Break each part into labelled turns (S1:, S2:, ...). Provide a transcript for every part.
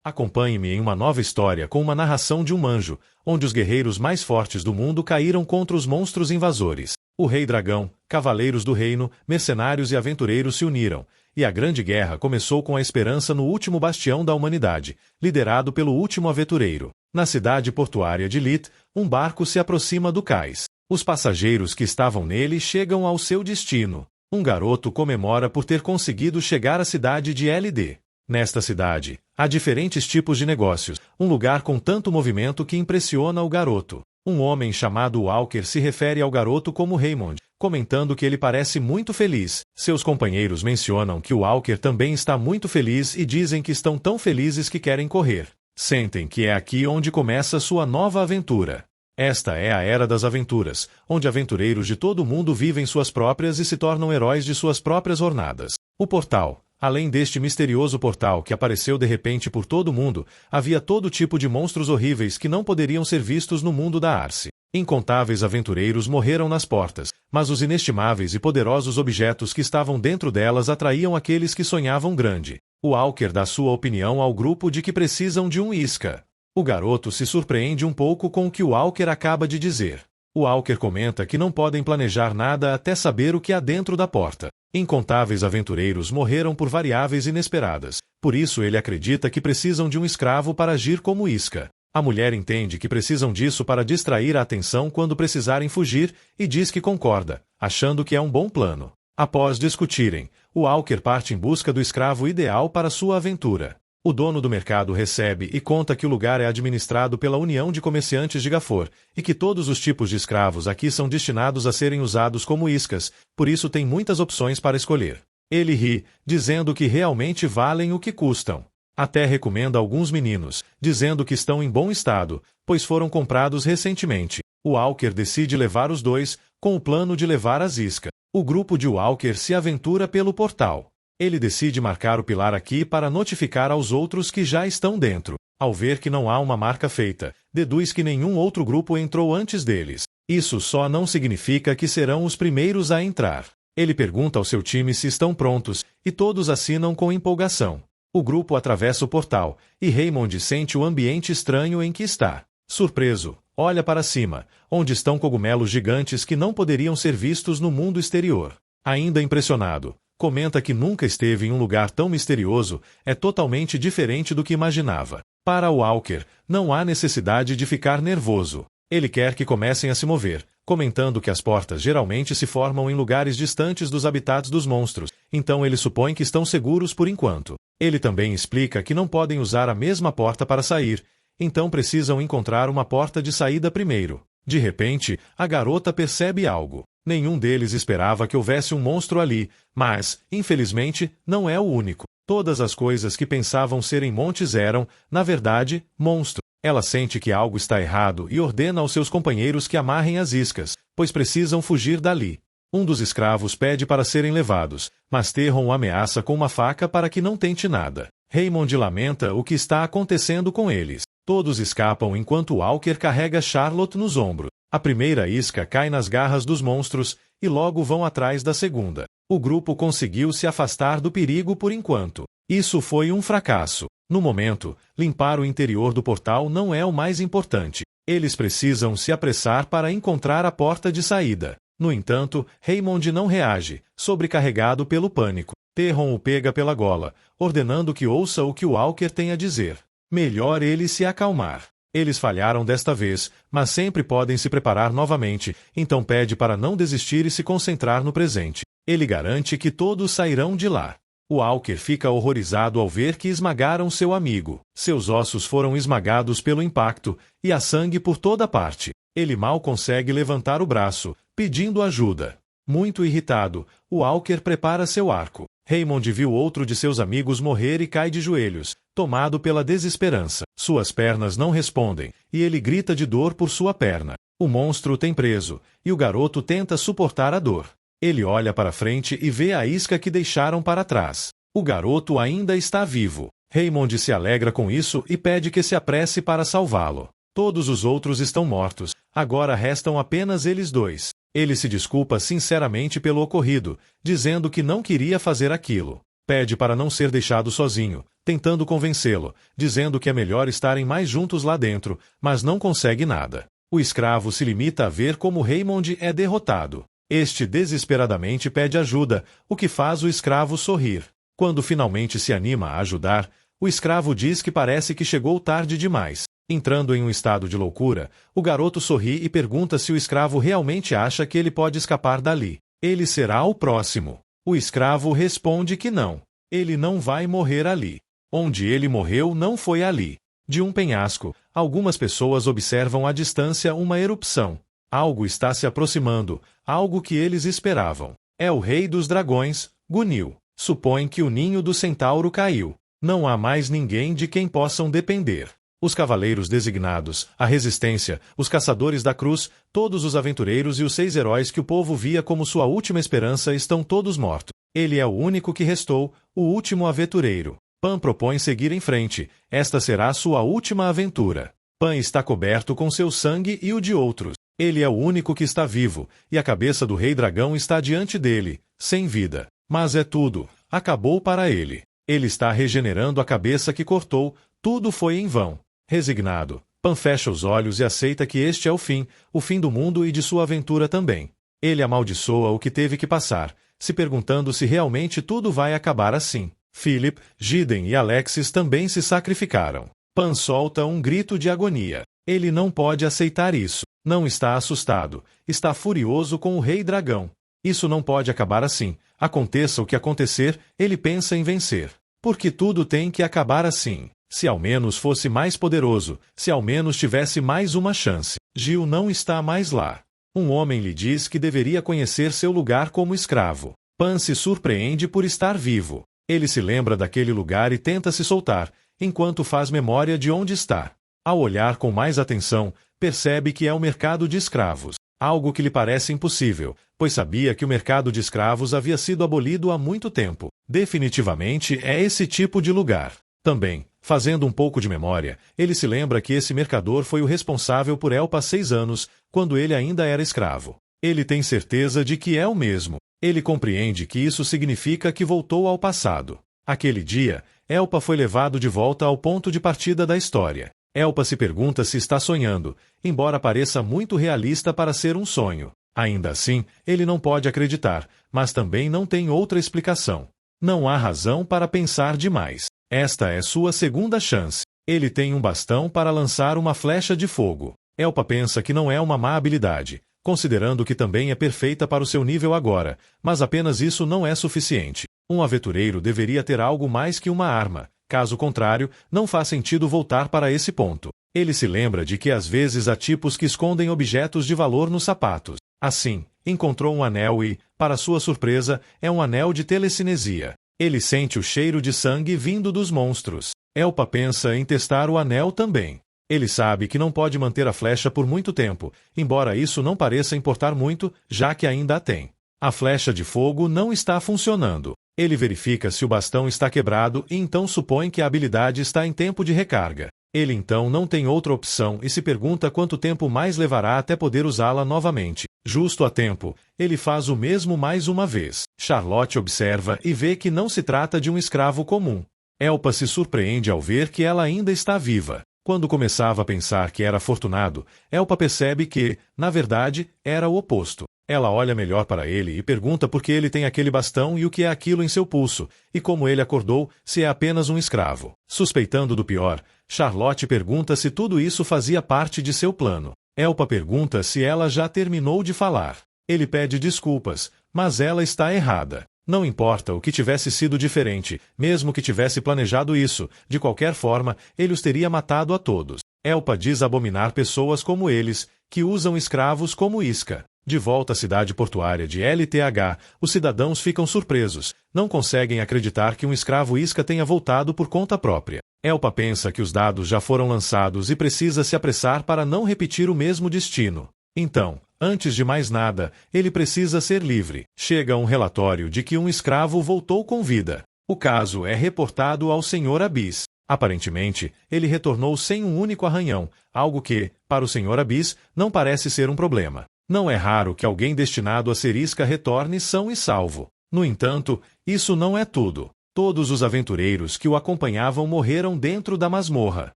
S1: Acompanhe-me em uma nova história com uma narração de um manjo, onde os guerreiros mais fortes do mundo caíram contra os monstros invasores. O Rei Dragão, cavaleiros do reino, mercenários e aventureiros se uniram, e a grande guerra começou com a esperança no último bastião da humanidade, liderado pelo último aventureiro. Na cidade portuária de Lit, um barco se aproxima do cais. Os passageiros que estavam nele chegam ao seu destino. Um garoto comemora por ter conseguido chegar à cidade de LD. Nesta cidade, há diferentes tipos de negócios, um lugar com tanto movimento que impressiona o garoto. Um homem chamado Walker se refere ao garoto como Raymond, comentando que ele parece muito feliz. Seus companheiros mencionam que o Walker também está muito feliz e dizem que estão tão felizes que querem correr. Sentem que é aqui onde começa sua nova aventura. Esta é a Era das Aventuras, onde aventureiros de todo o mundo vivem suas próprias e se tornam heróis de suas próprias jornadas. O portal. Além deste misterioso portal que apareceu de repente por todo o mundo, havia todo tipo de monstros horríveis que não poderiam ser vistos no mundo da Arce. Incontáveis aventureiros morreram nas portas, mas os inestimáveis e poderosos objetos que estavam dentro delas atraíam aqueles que sonhavam grande. O Walker dá sua opinião ao grupo de que precisam de um isca. O garoto se surpreende um pouco com o que o Walker acaba de dizer. O Walker comenta que não podem planejar nada até saber o que há dentro da porta. Incontáveis aventureiros morreram por variáveis inesperadas, por isso ele acredita que precisam de um escravo para agir como isca. A mulher entende que precisam disso para distrair a atenção quando precisarem fugir e diz que concorda, achando que é um bom plano. Após discutirem, o Walker parte em busca do escravo ideal para sua aventura. O dono do mercado recebe e conta que o lugar é administrado pela União de Comerciantes de Gafor, e que todos os tipos de escravos aqui são destinados a serem usados como iscas, por isso tem muitas opções para escolher. Ele ri, dizendo que realmente valem o que custam. Até recomenda alguns meninos, dizendo que estão em bom estado, pois foram comprados recentemente. O Walker decide levar os dois, com o plano de levar as iscas. O grupo de Walker se aventura pelo portal. Ele decide marcar o pilar aqui para notificar aos outros que já estão dentro. Ao ver que não há uma marca feita, deduz que nenhum outro grupo entrou antes deles. Isso só não significa que serão os primeiros a entrar. Ele pergunta ao seu time se estão prontos, e todos assinam com empolgação. O grupo atravessa o portal, e Raymond sente o ambiente estranho em que está. Surpreso, olha para cima, onde estão cogumelos gigantes que não poderiam ser vistos no mundo exterior. Ainda impressionado, comenta que nunca esteve em um lugar tão misterioso, é totalmente diferente do que imaginava. Para o Walker, não há necessidade de ficar nervoso. Ele quer que comecem a se mover, comentando que as portas geralmente se formam em lugares distantes dos habitats dos monstros, então ele supõe que estão seguros por enquanto. Ele também explica que não podem usar a mesma porta para sair, então precisam encontrar uma porta de saída primeiro. De repente, a garota percebe algo. Nenhum deles esperava que houvesse um monstro ali, mas, infelizmente, não é o único. Todas as coisas que pensavam serem montes eram, na verdade, monstros. Ela sente que algo está errado e ordena aos seus companheiros que amarrem as iscas, pois precisam fugir dali. Um dos escravos pede para serem levados, mas Terron o ameaça com uma faca para que não tente nada. Raymond lamenta o que está acontecendo com eles. Todos escapam enquanto Walker carrega Charlotte nos ombros. A primeira isca cai nas garras dos monstros, e logo vão atrás da segunda. O grupo conseguiu se afastar do perigo por enquanto. Isso foi um fracasso. No momento, limpar o interior do portal não é o mais importante. Eles precisam se apressar para encontrar a porta de saída. No entanto, Raymond não reage, sobrecarregado pelo pânico. Terron o pega pela gola, ordenando que ouça o que o Walker tem a dizer. Melhor ele se acalmar. Eles falharam desta vez, mas sempre podem se preparar novamente, então pede para não desistir e se concentrar no presente. Ele garante que todos sairão de lá. O Walker fica horrorizado ao ver que esmagaram seu amigo. Seus ossos foram esmagados pelo impacto, e há sangue por toda parte. Ele mal consegue levantar o braço, pedindo ajuda. Muito irritado, o Walker prepara seu arco. Raymond viu outro de seus amigos morrer e cai de joelhos, tomado pela desesperança. Suas pernas não respondem, e ele grita de dor por sua perna. O monstro tem preso, e o garoto tenta suportar a dor. Ele olha para frente e vê a isca que deixaram para trás. O garoto ainda está vivo. Raymond se alegra com isso e pede que se apresse para salvá-lo. Todos os outros estão mortos, agora restam apenas eles dois. Ele se desculpa sinceramente pelo ocorrido, dizendo que não queria fazer aquilo. Pede para não ser deixado sozinho, tentando convencê-lo, dizendo que é melhor estarem mais juntos lá dentro, mas não consegue nada. O escravo se limita a ver como Raymond é derrotado. Este desesperadamente pede ajuda, o que faz o escravo sorrir. Quando finalmente se anima a ajudar, o escravo diz que parece que chegou tarde demais. Entrando em um estado de loucura, o garoto sorri e pergunta se o escravo realmente acha que ele pode escapar dali. Ele será o próximo. O escravo responde que não. Ele não vai morrer ali. Onde ele morreu não foi ali. De um penhasco, algumas pessoas observam à distância uma erupção. Algo está se aproximando, algo que eles esperavam. É o rei dos dragões, Gunil. Supõe que o ninho do centauro caiu. Não há mais ninguém de quem possam depender. Os cavaleiros designados, a resistência, os caçadores da cruz, todos os aventureiros e os 6 heróis que o povo via como sua última esperança estão todos mortos. Ele é o único que restou, o último aventureiro. Pan propõe seguir em frente. Esta será sua última aventura. Pan está coberto com seu sangue e o de outros. Ele é o único que está vivo, e a cabeça do rei dragão está diante dele, sem vida. Mas é tudo. Acabou para ele. Ele está regenerando a cabeça que cortou, tudo foi em vão. Resignado, Pan fecha os olhos e aceita que este é o fim do mundo e de sua aventura também. Ele amaldiçoa o que teve que passar, se perguntando se realmente tudo vai acabar assim. Philip, Giden e Alexis também se sacrificaram. Pan solta um grito de agonia. Ele não pode aceitar isso. Não está assustado. Está furioso com o rei dragão. Isso não pode acabar assim. Aconteça o que acontecer, ele pensa em vencer. Porque tudo tem que acabar assim. Se ao menos fosse mais poderoso, se ao menos tivesse mais uma chance. Gil não está mais lá. Um homem lhe diz que deveria conhecer seu lugar como escravo. Pan se surpreende por estar vivo. Ele se lembra daquele lugar e tenta se soltar, enquanto faz memória de onde está. Ao olhar com mais atenção, percebe que é o mercado de escravos. Algo que lhe parece impossível, pois sabia que o mercado de escravos havia sido abolido há muito tempo. Definitivamente é esse tipo de lugar. Também, fazendo um pouco de memória, ele se lembra que esse mercador foi o responsável por Elpa há 6 anos, quando ele ainda era escravo. Ele tem certeza de que é o mesmo. Ele compreende que isso significa que voltou ao passado. Aquele dia, Elpa foi levado de volta ao ponto de partida da história. Elpa se pergunta se está sonhando, embora pareça muito realista para ser um sonho. Ainda assim, ele não pode acreditar, mas também não tem outra explicação. Não há razão para pensar demais. Esta é sua segunda chance. Ele tem um bastão para lançar uma flecha de fogo. Elpa pensa que não é uma má habilidade, considerando que também é perfeita para o seu nível agora, mas apenas isso não é suficiente. Um aventureiro deveria ter algo mais que uma arma. Caso contrário, não faz sentido voltar para esse ponto. Ele se lembra de que às vezes há tipos que escondem objetos de valor nos sapatos. Assim, encontrou um anel e, para sua surpresa, é um anel de telecinesia. Ele sente o cheiro de sangue vindo dos monstros. Elpa pensa em testar o anel também. Ele sabe que não pode manter a flecha por muito tempo, embora isso não pareça importar muito, já que ainda a tem. A flecha de fogo não está funcionando. Ele verifica se o bastão está quebrado e então supõe que a habilidade está em tempo de recarga. Ele então não tem outra opção e se pergunta quanto tempo mais levará até poder usá-la novamente. Justo a tempo, ele faz o mesmo mais uma vez. Charlotte observa e vê que não se trata de um escravo comum. Elpa se surpreende ao ver que ela ainda está viva. Quando começava a pensar que era afortunado, Elpa percebe que, na verdade, era o oposto. Ela olha melhor para ele e pergunta por que ele tem aquele bastão e o que é aquilo em seu pulso, e como ele acordou, se é apenas um escravo. Suspeitando do pior, Charlotte pergunta se tudo isso fazia parte de seu plano. Elpa pergunta se ela já terminou de falar. Ele pede desculpas, mas ela está errada. Não importa o que tivesse sido diferente, mesmo que tivesse planejado isso, de qualquer forma, ele os teria matado a todos. Elpa diz abominar pessoas como eles, que usam escravos como isca. De volta à cidade portuária de LTH, os cidadãos ficam surpresos, não conseguem acreditar que um escravo isca tenha voltado por conta própria. Elpa pensa que os dados já foram lançados e precisa se apressar para não repetir o mesmo destino. Então, antes de mais nada, ele precisa ser livre. Chega um relatório de que um escravo voltou com vida. O caso é reportado ao Sr. Abyss. Aparentemente, ele retornou sem um único arranhão, algo que, para o Sr. Abyss, não parece ser um problema. Não é raro que alguém destinado a ser isca retorne são e salvo. No entanto, isso não é tudo. Todos os aventureiros que o acompanhavam morreram dentro da masmorra.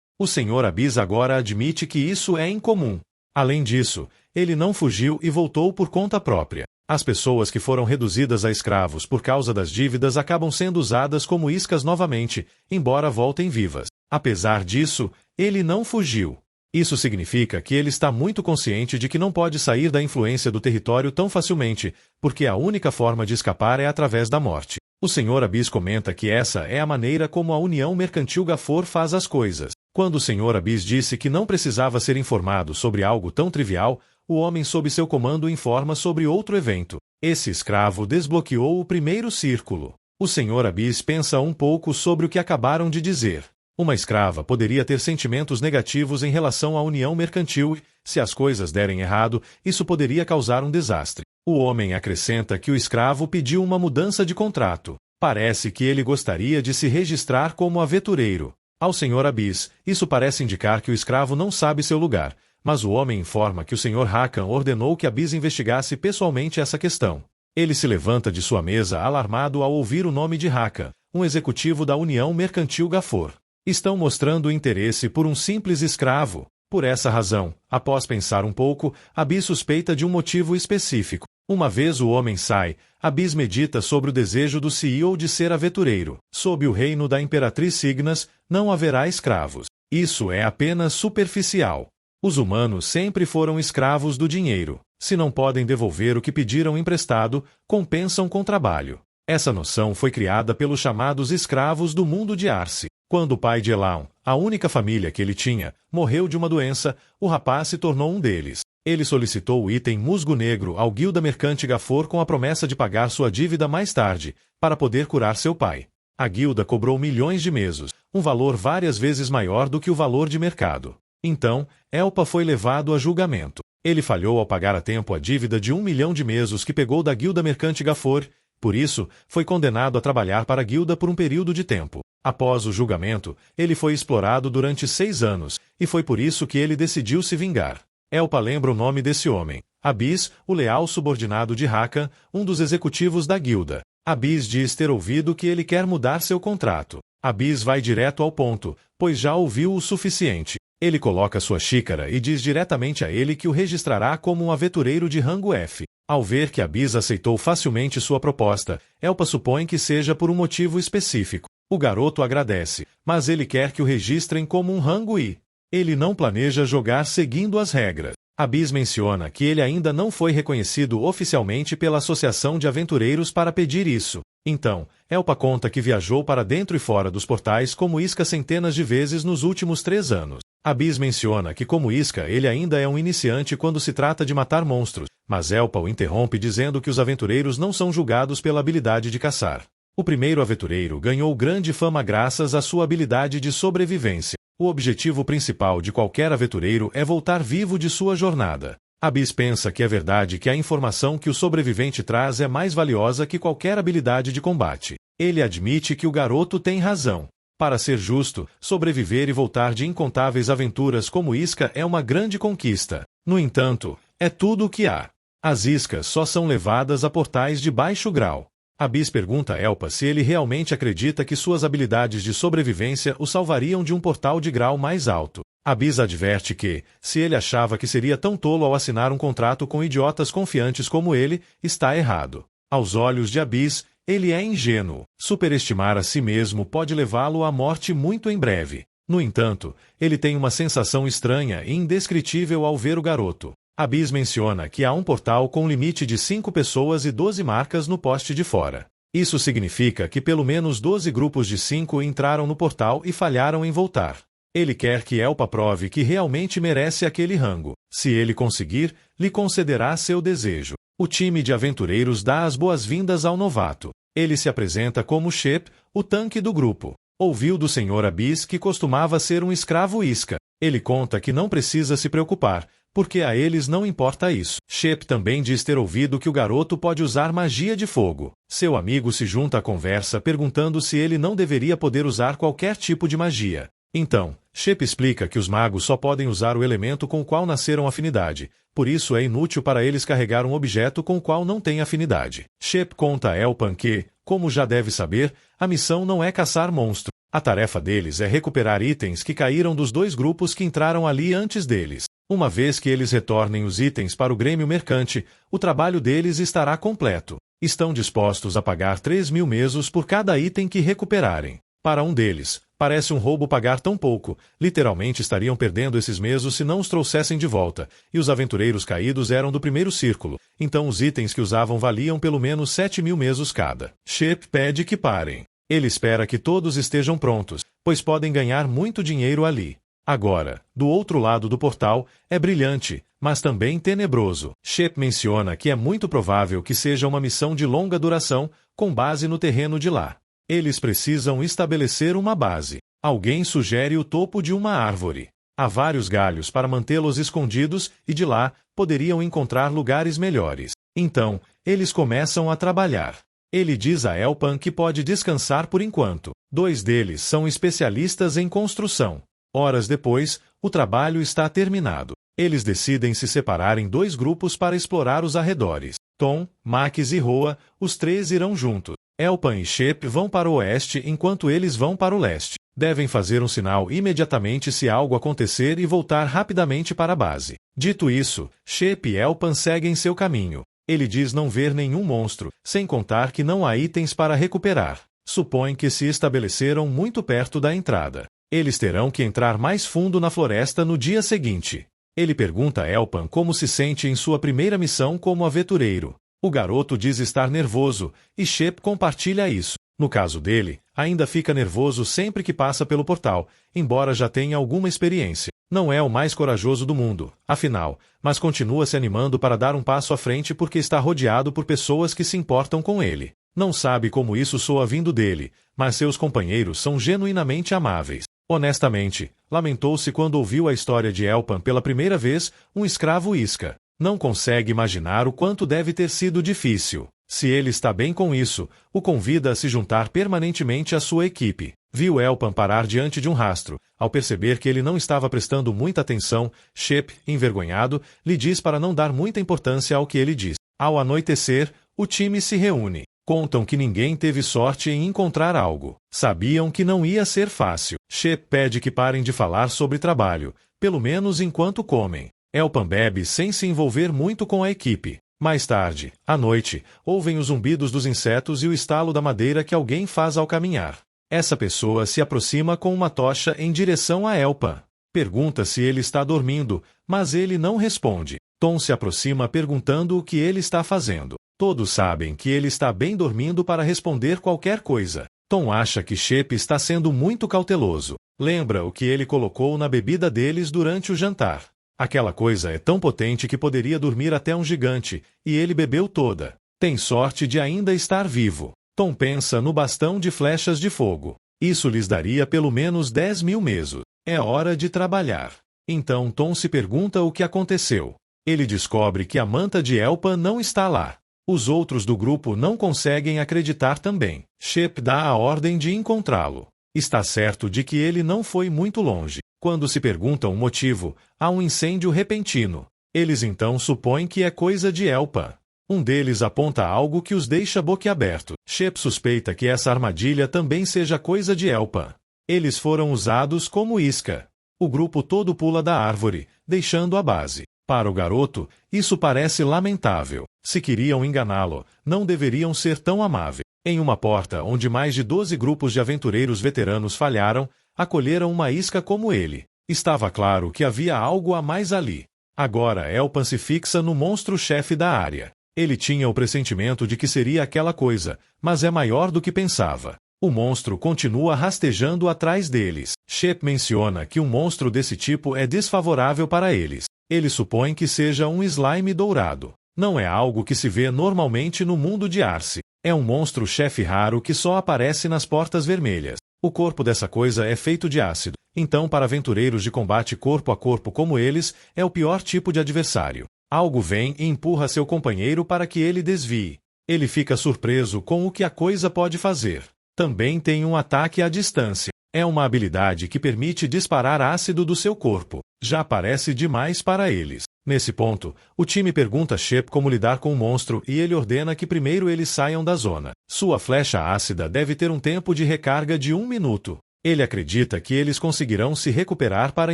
S1: O Sr. Abyss agora admite que isso é incomum. Além disso, ele não fugiu e voltou por conta própria. As pessoas que foram reduzidas a escravos por causa das dívidas acabam sendo usadas como iscas novamente, embora voltem vivas. Apesar disso, ele não fugiu. Isso significa que ele está muito consciente de que não pode sair da influência do território tão facilmente, porque a única forma de escapar é através da morte. O Sr. Abyss comenta que essa é a maneira como a União Mercantil Gafor faz as coisas. Quando o Sr. Abyss disse que não precisava ser informado sobre algo tão trivial, o homem sob seu comando informa sobre outro evento. Esse escravo desbloqueou o primeiro círculo. O Sr. Abyss pensa um pouco sobre o que acabaram de dizer. Uma escrava poderia ter sentimentos negativos em relação à união mercantil e, se as coisas derem errado, isso poderia causar um desastre. O homem acrescenta que o escravo pediu uma mudança de contrato. Parece que ele gostaria de se registrar como aventureiro. Ao Sr. Abyss, isso parece indicar que o escravo não sabe seu lugar, mas o homem informa que o Sr. Hakan ordenou que Abyss investigasse pessoalmente essa questão. Ele se levanta de sua mesa alarmado ao ouvir o nome de Hakan, um executivo da União Mercantil Gafor. Estão mostrando interesse por um simples escravo. Por essa razão, após pensar um pouco, Abyss suspeita de um motivo específico. Uma vez o homem sai, Abyss medita sobre o desejo do CEO de ser aventureiro. Sob o reino da Imperatriz Signas, não haverá escravos. Isso é apenas superficial. Os humanos sempre foram escravos do dinheiro. Se não podem devolver o que pediram emprestado, compensam com trabalho. Essa noção foi criada pelos chamados escravos do mundo de Arce. Quando o pai de Elaun, a única família que ele tinha, morreu de uma doença, o rapaz se tornou um deles. Ele solicitou o item musgo negro ao Guilda Mercante Gafor com a promessa de pagar sua dívida mais tarde, para poder curar seu pai. A guilda cobrou milhões de mesos, um valor várias vezes maior do que o valor de mercado. Então, Elpa foi levado a julgamento. Ele falhou ao pagar a tempo a dívida de 1 milhão de mesos que pegou da Guilda Mercante Gafor. Por isso, foi condenado a trabalhar para a guilda por um período de tempo. Após o julgamento, ele foi explorado durante 6 anos, e foi por isso que ele decidiu se vingar. Elpa lembra o nome desse homem. Abyss, o leal subordinado de Hakan, um dos executivos da guilda. Abyss diz ter ouvido que ele quer mudar seu contrato. Abyss vai direto ao ponto, pois já ouviu o suficiente. Ele coloca sua xícara e diz diretamente a ele que o registrará como um aventureiro de rango F. Ao ver que Abyss aceitou facilmente sua proposta, Elpa supõe que seja por um motivo específico. O garoto agradece, mas ele quer que o registrem como um rango I. Ele não planeja jogar seguindo as regras. Abyss menciona que ele ainda não foi reconhecido oficialmente pela Associação de Aventureiros para pedir isso. Então, Elpa conta que viajou para dentro e fora dos portais como isca centenas de vezes nos últimos 3 anos. Abyss menciona que como isca ele ainda é um iniciante quando se trata de matar monstros, mas Elpa o interrompe dizendo que os aventureiros não são julgados pela habilidade de caçar. O primeiro aventureiro ganhou grande fama graças à sua habilidade de sobrevivência. O objetivo principal de qualquer aventureiro é voltar vivo de sua jornada. Abyss pensa que é verdade que a informação que o sobrevivente traz é mais valiosa que qualquer habilidade de combate. Ele admite que o garoto tem razão. Para ser justo, sobreviver e voltar de incontáveis aventuras como isca é uma grande conquista. No entanto, é tudo o que há. As iscas só são levadas a portais de baixo grau. Abyss pergunta a Elpa se ele realmente acredita que suas habilidades de sobrevivência o salvariam de um portal de grau mais alto. Abyss adverte que, se ele achava que seria tão tolo ao assinar um contrato com idiotas confiantes como ele, está errado. Aos olhos de Abyss, ele é ingênuo. Superestimar a si mesmo pode levá-lo à morte muito em breve. No entanto, ele tem uma sensação estranha e indescritível ao ver o garoto. Abyss menciona que há um portal com limite de 5 pessoas e 12 marcas no poste de fora. Isso significa que pelo menos 12 grupos de 5 entraram no portal e falharam em voltar. Ele quer que Elpa prove que realmente merece aquele rango. Se ele conseguir, lhe concederá seu desejo. O time de aventureiros dá as boas-vindas ao novato. Ele se apresenta como Shep, o tanque do grupo. Ouviu do Sr. Abyss que costumava ser um escravo isca. Ele conta que não precisa se preocupar, porque a eles não importa isso. Shep também diz ter ouvido que o garoto pode usar magia de fogo. Seu amigo se junta à conversa perguntando se ele não deveria poder usar qualquer tipo de magia. Então, Shep explica que os magos só podem usar o elemento com o qual nasceram afinidade, por isso é inútil para eles carregar um objeto com o qual não têm afinidade. Shep conta a Elpan que, como já deve saber, a missão não é caçar monstro. A tarefa deles é recuperar itens que caíram dos dois grupos que entraram ali antes deles. Uma vez que eles retornem os itens para o Grêmio Mercante, o trabalho deles estará completo. Estão dispostos a pagar 3.000 mesos por cada item que recuperarem. Para um deles, parece um roubo pagar tão pouco. Literalmente estariam perdendo esses mesos se não os trouxessem de volta, e os aventureiros caídos eram do primeiro círculo, então os itens que usavam valiam pelo menos 7.000 mesos cada. Shep pede que parem. Ele espera que todos estejam prontos, pois podem ganhar muito dinheiro ali. Agora, do outro lado do portal, é brilhante, mas também tenebroso. Shep menciona que é muito provável que seja uma missão de longa duração, com base no terreno de lá. Eles precisam estabelecer uma base. Alguém sugere o topo de uma árvore. Há vários galhos para mantê-los escondidos e de lá poderiam encontrar lugares melhores. Então, eles começam a trabalhar. Ele diz a Elpan que pode descansar por enquanto. 2 deles são especialistas em construção. Horas depois, o trabalho está terminado. Eles decidem se separar em 2 grupos para explorar os arredores. Tom, Max e Roa, os 3 irão juntos. Elpan e Shep vão para o oeste enquanto eles vão para o leste. Devem fazer um sinal imediatamente se algo acontecer e voltar rapidamente para a base. Dito isso, Shep e Elpan seguem seu caminho. Ele diz não ver nenhum monstro, sem contar que não há itens para recuperar. Supõe que se estabeleceram muito perto da entrada. Eles terão que entrar mais fundo na floresta no dia seguinte. Ele pergunta a Elpan como se sente em sua primeira missão como aventureiro. O garoto diz estar nervoso, e Shep compartilha isso. No caso dele, ainda fica nervoso sempre que passa pelo portal, embora já tenha alguma experiência. Não é o mais corajoso do mundo, afinal, mas continua se animando para dar um passo à frente porque está rodeado por pessoas que se importam com ele. Não sabe como isso soa vindo dele, mas seus companheiros são genuinamente amáveis. Honestamente, lamentou-se quando ouviu a história de Elpan pela primeira vez, um escravo isca. Não consegue imaginar o quanto deve ter sido difícil. Se ele está bem com isso, o convida a se juntar permanentemente à sua equipe. Viu Elpan parar diante de um rastro. Ao perceber que ele não estava prestando muita atenção, Shep, envergonhado, lhe diz para não dar muita importância ao que ele diz. Ao anoitecer, o time se reúne. Contam que ninguém teve sorte em encontrar algo. Sabiam que não ia ser fácil. Shep pede que parem de falar sobre trabalho, pelo menos enquanto comem. Elpan bebe sem se envolver muito com a equipe. Mais tarde, à noite, ouvem os zumbidos dos insetos e o estalo da madeira que alguém faz ao caminhar. Essa pessoa se aproxima com uma tocha em direção a Elpan. Pergunta se ele está dormindo, mas ele não responde. Tom se aproxima perguntando o que ele está fazendo. Todos sabem que ele está bem dormindo para responder qualquer coisa. Tom acha que Shep está sendo muito cauteloso. Lembra o que ele colocou na bebida deles durante o jantar. Aquela coisa é tão potente que poderia dormir até um gigante, e ele bebeu toda. Tem sorte de ainda estar vivo. Tom pensa no bastão de flechas de fogo. Isso lhes daria pelo menos 10.000 mesos. É hora de trabalhar. Então Tom se pergunta o que aconteceu. Ele descobre que a manta de Elpan não está lá. Os outros do grupo não conseguem acreditar também. Shep dá a ordem de encontrá-lo. Está certo de que ele não foi muito longe. Quando se perguntam o motivo, há um incêndio repentino. Eles então supõem que é coisa de Elpan. Um deles aponta algo que os deixa boquiaberto. Shep suspeita que essa armadilha também seja coisa de Elpan. Eles foram usados como isca. O grupo todo pula da árvore, deixando a base. Para o garoto, isso parece lamentável. Se queriam enganá-lo, não deveriam ser tão amáveis. Em uma porta onde mais de 12 grupos de aventureiros veteranos falharam, acolheram uma isca como ele. Estava claro que havia algo a mais ali. Agora Elpan se fixa no monstro-chefe da área. Ele tinha o pressentimento de que seria aquela coisa, mas é maior do que pensava. O monstro continua rastejando atrás deles. Shep menciona que um monstro desse tipo é desfavorável para eles. Ele supõe que seja um slime dourado. Não é algo que se vê normalmente no mundo de Arce. É um monstro-chefe raro que só aparece nas Portas Vermelhas. O corpo dessa coisa é feito de ácido. Então, para aventureiros de combate corpo a corpo como eles, é o pior tipo de adversário. Algo vem e empurra seu companheiro para que ele desvie. Ele fica surpreso com o que a coisa pode fazer. Também tem um ataque à distância. É uma habilidade que permite disparar ácido do seu corpo. Já parece demais para eles. Nesse ponto, o time pergunta a Shep como lidar com o monstro e ele ordena que primeiro eles saiam da zona. Sua flecha ácida deve ter um tempo de recarga de 1 minuto. Ele acredita que eles conseguirão se recuperar para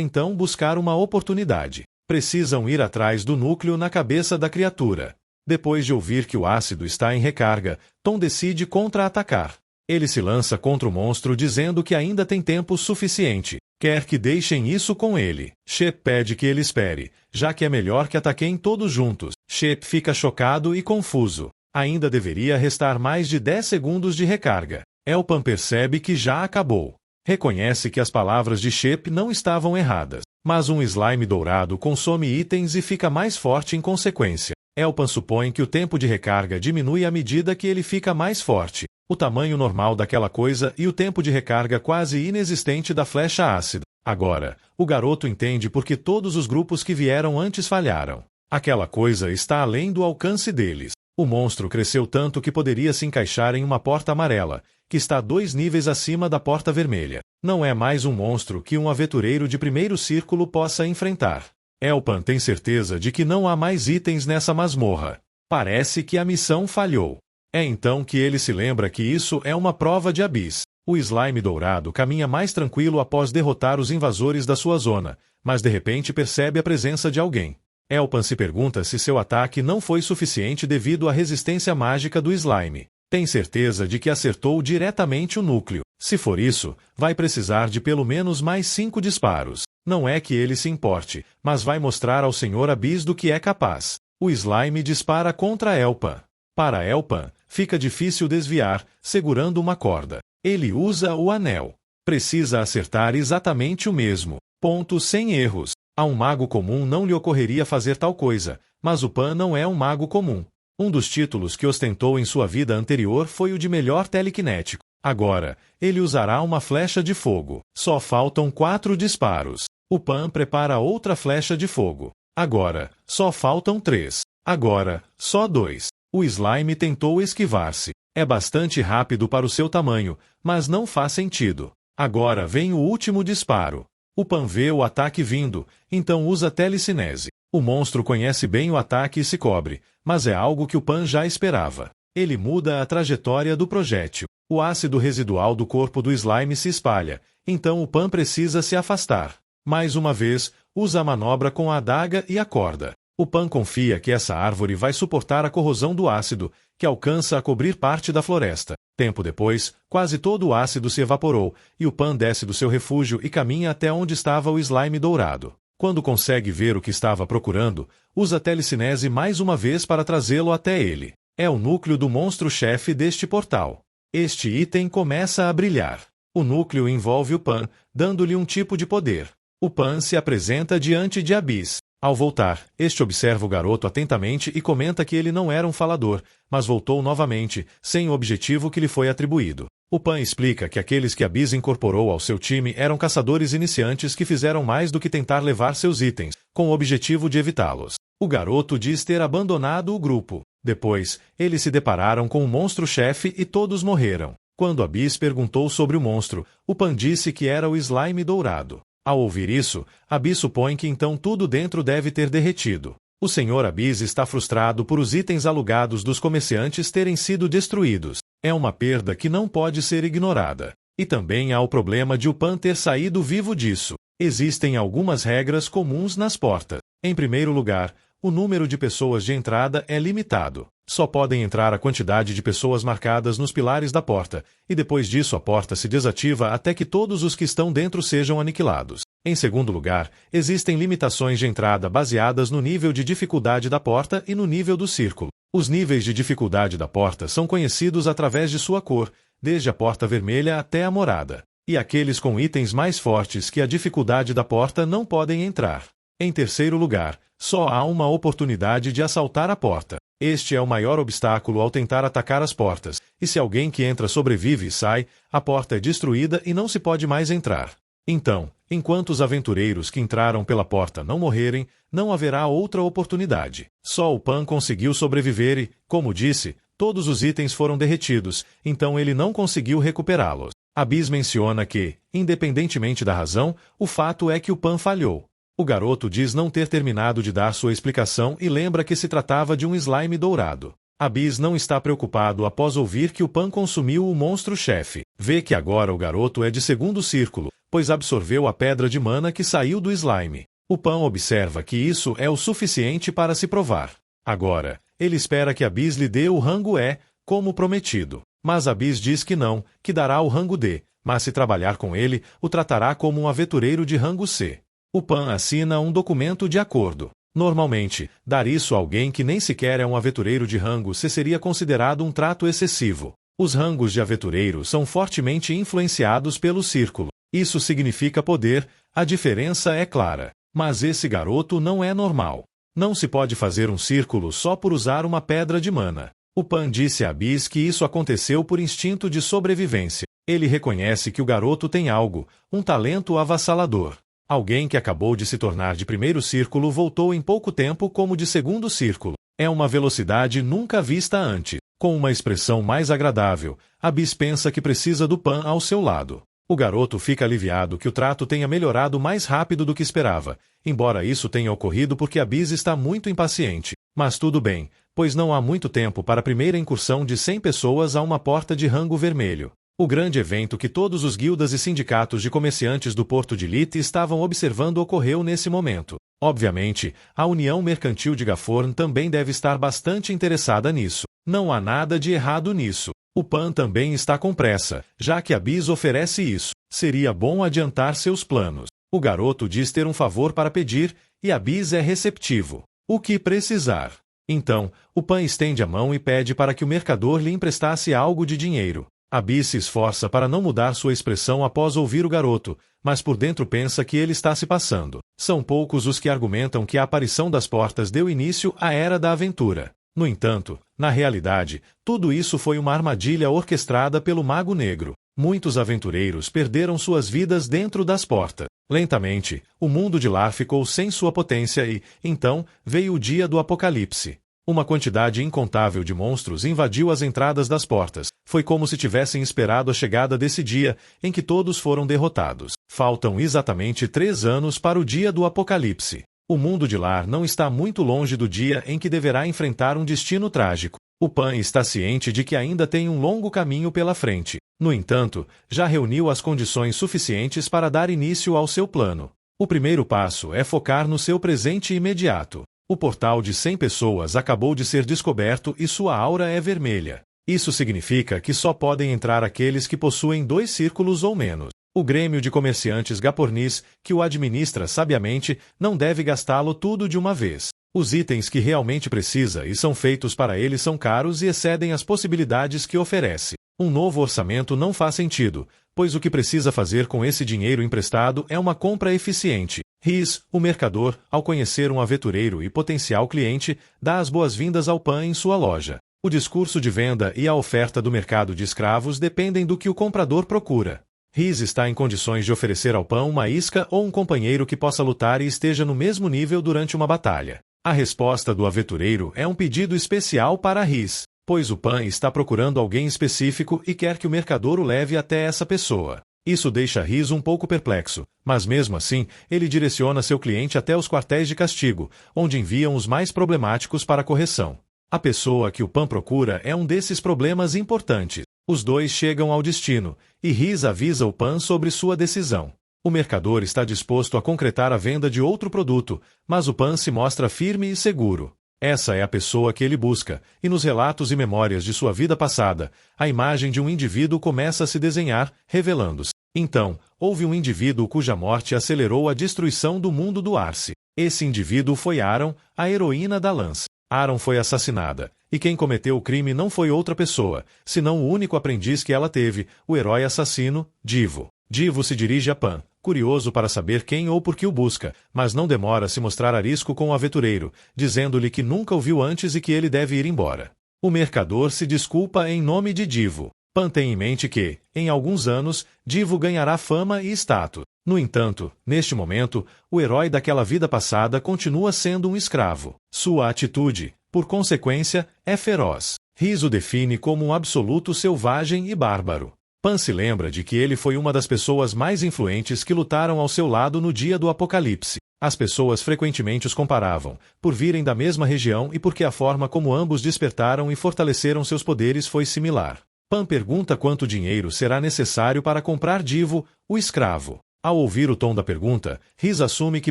S1: então buscar uma oportunidade. Precisam ir atrás do núcleo na cabeça da criatura. Depois de ouvir que o ácido está em recarga, Tom decide contra-atacar. Ele se lança contra o monstro dizendo que ainda tem tempo suficiente. Quer que deixem isso com ele. Shep pede que ele espere, já que é melhor que ataquem todos juntos. Shep fica chocado e confuso. Ainda deveria restar mais de 10 segundos de recarga. Elpan percebe que já acabou. Reconhece que as palavras de Shep não estavam erradas. Mas um slime dourado consome itens e fica mais forte em consequência. Elpan supõe que o tempo de recarga diminui à medida que ele fica mais forte. O tamanho normal daquela coisa e o tempo de recarga quase inexistente da flecha ácida. Agora, o garoto entende por que todos os grupos que vieram antes falharam. Aquela coisa está além do alcance deles. O monstro cresceu tanto que poderia se encaixar em uma porta amarela, que está 2 níveis acima da porta vermelha. Não é mais um monstro que um aventureiro de primeiro círculo possa enfrentar. Elpan tem certeza de que não há mais itens nessa masmorra. Parece que a missão falhou. É então que ele se lembra que isso é uma prova de Abyss. O slime dourado caminha mais tranquilo após derrotar os invasores da sua zona, mas de repente percebe a presença de alguém. Elpan se pergunta se seu ataque não foi suficiente devido à resistência mágica do slime. Tem certeza de que acertou diretamente o núcleo. Se for isso, vai precisar de pelo menos mais 5 disparos. Não é que ele se importe, mas vai mostrar ao Sr. Abyss do que é capaz. O slime dispara contra Elpan. Para Elpan, fica difícil desviar, segurando uma corda. Ele usa o anel. Precisa acertar exatamente o mesmo. Ponto sem erros. A um mago comum não lhe ocorreria fazer tal coisa, mas o Pan não é um mago comum. Um dos títulos que ostentou em sua vida anterior foi o de melhor telequinético. Agora, ele usará uma flecha de fogo. Só faltam 4 disparos. O Pan prepara outra flecha de fogo. Agora, só faltam 3. Agora, só 2. O slime tentou esquivar-se. É bastante rápido para o seu tamanho, mas não faz sentido. Agora vem o último disparo. O Pan vê o ataque vindo, então usa telecinese. O monstro conhece bem o ataque e se cobre, mas é algo que o Pan já esperava. Ele muda a trajetória do projétil. O ácido residual do corpo do slime se espalha, então o Pan precisa se afastar. Mais uma vez, usa a manobra com a adaga e a corda. O Pan confia que essa árvore vai suportar a corrosão do ácido, que alcança a cobrir parte da floresta. Tempo depois, quase todo o ácido se evaporou, e o Pan desce do seu refúgio e caminha até onde estava o slime dourado. Quando consegue ver o que estava procurando, usa a telecinese mais uma vez para trazê-lo até ele. É o núcleo do monstro-chefe deste portal. Este item começa a brilhar. O núcleo envolve o Pan, dando-lhe um tipo de poder. O Pan se apresenta diante de Abyss. Ao voltar, este observa o garoto atentamente e comenta que ele não era um falador, mas voltou novamente, sem o objetivo que lhe foi atribuído. O Pan explica que aqueles que Abyss incorporou ao seu time eram caçadores iniciantes que fizeram mais do que tentar levar seus itens, com o objetivo de evitá-los. O garoto diz ter abandonado o grupo. Depois, eles se depararam com o monstro-chefe e todos morreram. Quando Abyss perguntou sobre o monstro, o Pan disse que era o slime dourado. Ao ouvir isso, Abyss supõe que então tudo dentro deve ter derretido. O Sr. Abyss está frustrado por os itens alugados dos comerciantes terem sido destruídos. É uma perda que não pode ser ignorada. E também há o problema de o Pan ter saído vivo disso. Existem algumas regras comuns nas portas. Em primeiro lugar, o número de pessoas de entrada é limitado. Só podem entrar a quantidade de pessoas marcadas nos pilares da porta, e depois disso a porta se desativa até que todos os que estão dentro sejam aniquilados. Em segundo lugar, existem limitações de entrada baseadas no nível de dificuldade da porta e no nível do círculo. Os níveis de dificuldade da porta são conhecidos através de sua cor, desde a porta vermelha até a morada. E aqueles com itens mais fortes que a dificuldade da porta não podem entrar. Em terceiro lugar, só há uma oportunidade de assaltar a porta. Este é o maior obstáculo ao tentar atacar as portas, e se alguém que entra sobrevive e sai, a porta é destruída e não se pode mais entrar. Então, enquanto os aventureiros que entraram pela porta não morrerem, não haverá outra oportunidade. Só o Pan conseguiu sobreviver e, como disse, todos os itens foram derretidos, então ele não conseguiu recuperá-los. Bis menciona que, independentemente da razão, o fato é que o Pan falhou. O garoto diz não ter terminado de dar sua explicação e lembra que se tratava de um slime dourado. Bis não está preocupado após ouvir que o Pan consumiu o monstro-chefe. Vê que agora o garoto é de segundo círculo, pois absorveu a pedra de mana que saiu do slime. O Pan observa que isso é o suficiente para se provar. Agora, ele espera que Bis lhe dê o rango E, como prometido. Mas Bis diz que não, que dará o rango D, mas se trabalhar com ele, o tratará como um aventureiro de rango C. O Pan assina um documento de acordo. Normalmente, dar isso a alguém que nem sequer é um aventureiro de rango C seria considerado um trato excessivo. Os rangos de aventureiro são fortemente influenciados pelo círculo. Isso significa poder, a diferença é clara. Mas esse garoto não é normal. Não se pode fazer um círculo só por usar uma pedra de mana. O Pan disse a Bis que isso aconteceu por instinto de sobrevivência. Ele reconhece que o garoto tem algo, um talento avassalador. Alguém que acabou de se tornar de primeiro círculo voltou em pouco tempo como de segundo círculo. É uma velocidade nunca vista antes. Com uma expressão mais agradável, Bis pensa que precisa do Pan ao seu lado. O garoto fica aliviado que o trato tenha melhorado mais rápido do que esperava, embora isso tenha ocorrido porque Bis está muito impaciente. Mas tudo bem, pois não há muito tempo para a primeira incursão de 100 pessoas a uma porta de rango vermelho. O grande evento que todos os guildas e sindicatos de comerciantes do Porto de Lite estavam observando ocorreu nesse momento. Obviamente, a União Mercantil de Gaforn também deve estar bastante interessada nisso. Não há nada de errado nisso. O Pan também está com pressa, já que Bis oferece isso. Seria bom adiantar seus planos. O garoto diz ter um favor para pedir, e Bis é receptivo. O que precisar. Então, o Pan estende a mão e pede para que o mercador lhe emprestasse algo de dinheiro. Bis se esforça para não mudar sua expressão após ouvir o garoto, mas por dentro pensa que ele está se passando. São poucos os que argumentam que a aparição das portas deu início à Era da Aventura. No entanto, na realidade, tudo isso foi uma armadilha orquestrada pelo Mago Negro. Muitos aventureiros perderam suas vidas dentro das portas. Lentamente, o mundo de Lar ficou sem sua potência e, então, veio o dia do apocalipse. Uma quantidade incontável de monstros invadiu as entradas das portas. Foi como se tivessem esperado a chegada desse dia, em que todos foram derrotados. Faltam exatamente 3 anos para o dia do apocalipse. O mundo de Lar não está muito longe do dia em que deverá enfrentar um destino trágico. O Pan está ciente de que ainda tem um longo caminho pela frente. No entanto, já reuniu as condições suficientes para dar início ao seu plano. O primeiro passo é focar no seu presente imediato. O portal de 100 pessoas acabou de ser descoberto e sua aura é vermelha. Isso significa que só podem entrar aqueles que possuem 2 círculos ou menos. O Grêmio de Comerciantes Gapornis, que o administra sabiamente, não deve gastá-lo tudo de uma vez. Os itens que realmente precisa e são feitos para ele são caros e excedem as possibilidades que oferece. Um novo orçamento não faz sentido, pois o que precisa fazer com esse dinheiro emprestado é uma compra eficiente. Riz, o mercador, ao conhecer um aventureiro e potencial cliente, dá as boas-vindas ao Pan em sua loja. O discurso de venda e a oferta do mercado de escravos dependem do que o comprador procura. Riz está em condições de oferecer ao Pan uma isca ou um companheiro que possa lutar e esteja no mesmo nível durante uma batalha. A resposta do aventureiro é um pedido especial para Riz, pois o Pan está procurando alguém específico e quer que o mercador o leve até essa pessoa. Isso deixa Riz um pouco perplexo, mas mesmo assim, ele direciona seu cliente até os quartéis de castigo, onde enviam os mais problemáticos para correção. A pessoa que o Pan procura é um desses problemas importantes. Os dois chegam ao destino, e Riz avisa o Pan sobre sua decisão. O mercador está disposto a concretar a venda de outro produto, mas o Pan se mostra firme e seguro. Essa é a pessoa que ele busca, e nos relatos e memórias de sua vida passada, a imagem de um indivíduo começa a se desenhar, revelando-se. Então, houve um indivíduo cuja morte acelerou a destruição do mundo do Arce. Esse indivíduo foi Aron, a heroína da lança. Aron foi assassinada, e quem cometeu o crime não foi outra pessoa, senão o único aprendiz que ela teve, o herói assassino, Divo. Divo se dirige a Pan, curioso para saber quem ou por que o busca, mas não demora a se mostrar arisco com o aventureiro, dizendo-lhe que nunca o viu antes e que ele deve ir embora. O mercador se desculpa em nome de Divo. Pan tem em mente que, em alguns anos, Divo ganhará fama e status. No entanto, neste momento, o herói daquela vida passada continua sendo um escravo. Sua atitude, por consequência, é feroz. Riz o define como um absoluto selvagem e bárbaro. Pan se lembra de que ele foi uma das pessoas mais influentes que lutaram ao seu lado no dia do Apocalipse. As pessoas frequentemente os comparavam, por virem da mesma região e porque a forma como ambos despertaram e fortaleceram seus poderes foi similar. Pan pergunta quanto dinheiro será necessário para comprar Divo, o escravo. Ao ouvir o tom da pergunta, Rhys assume que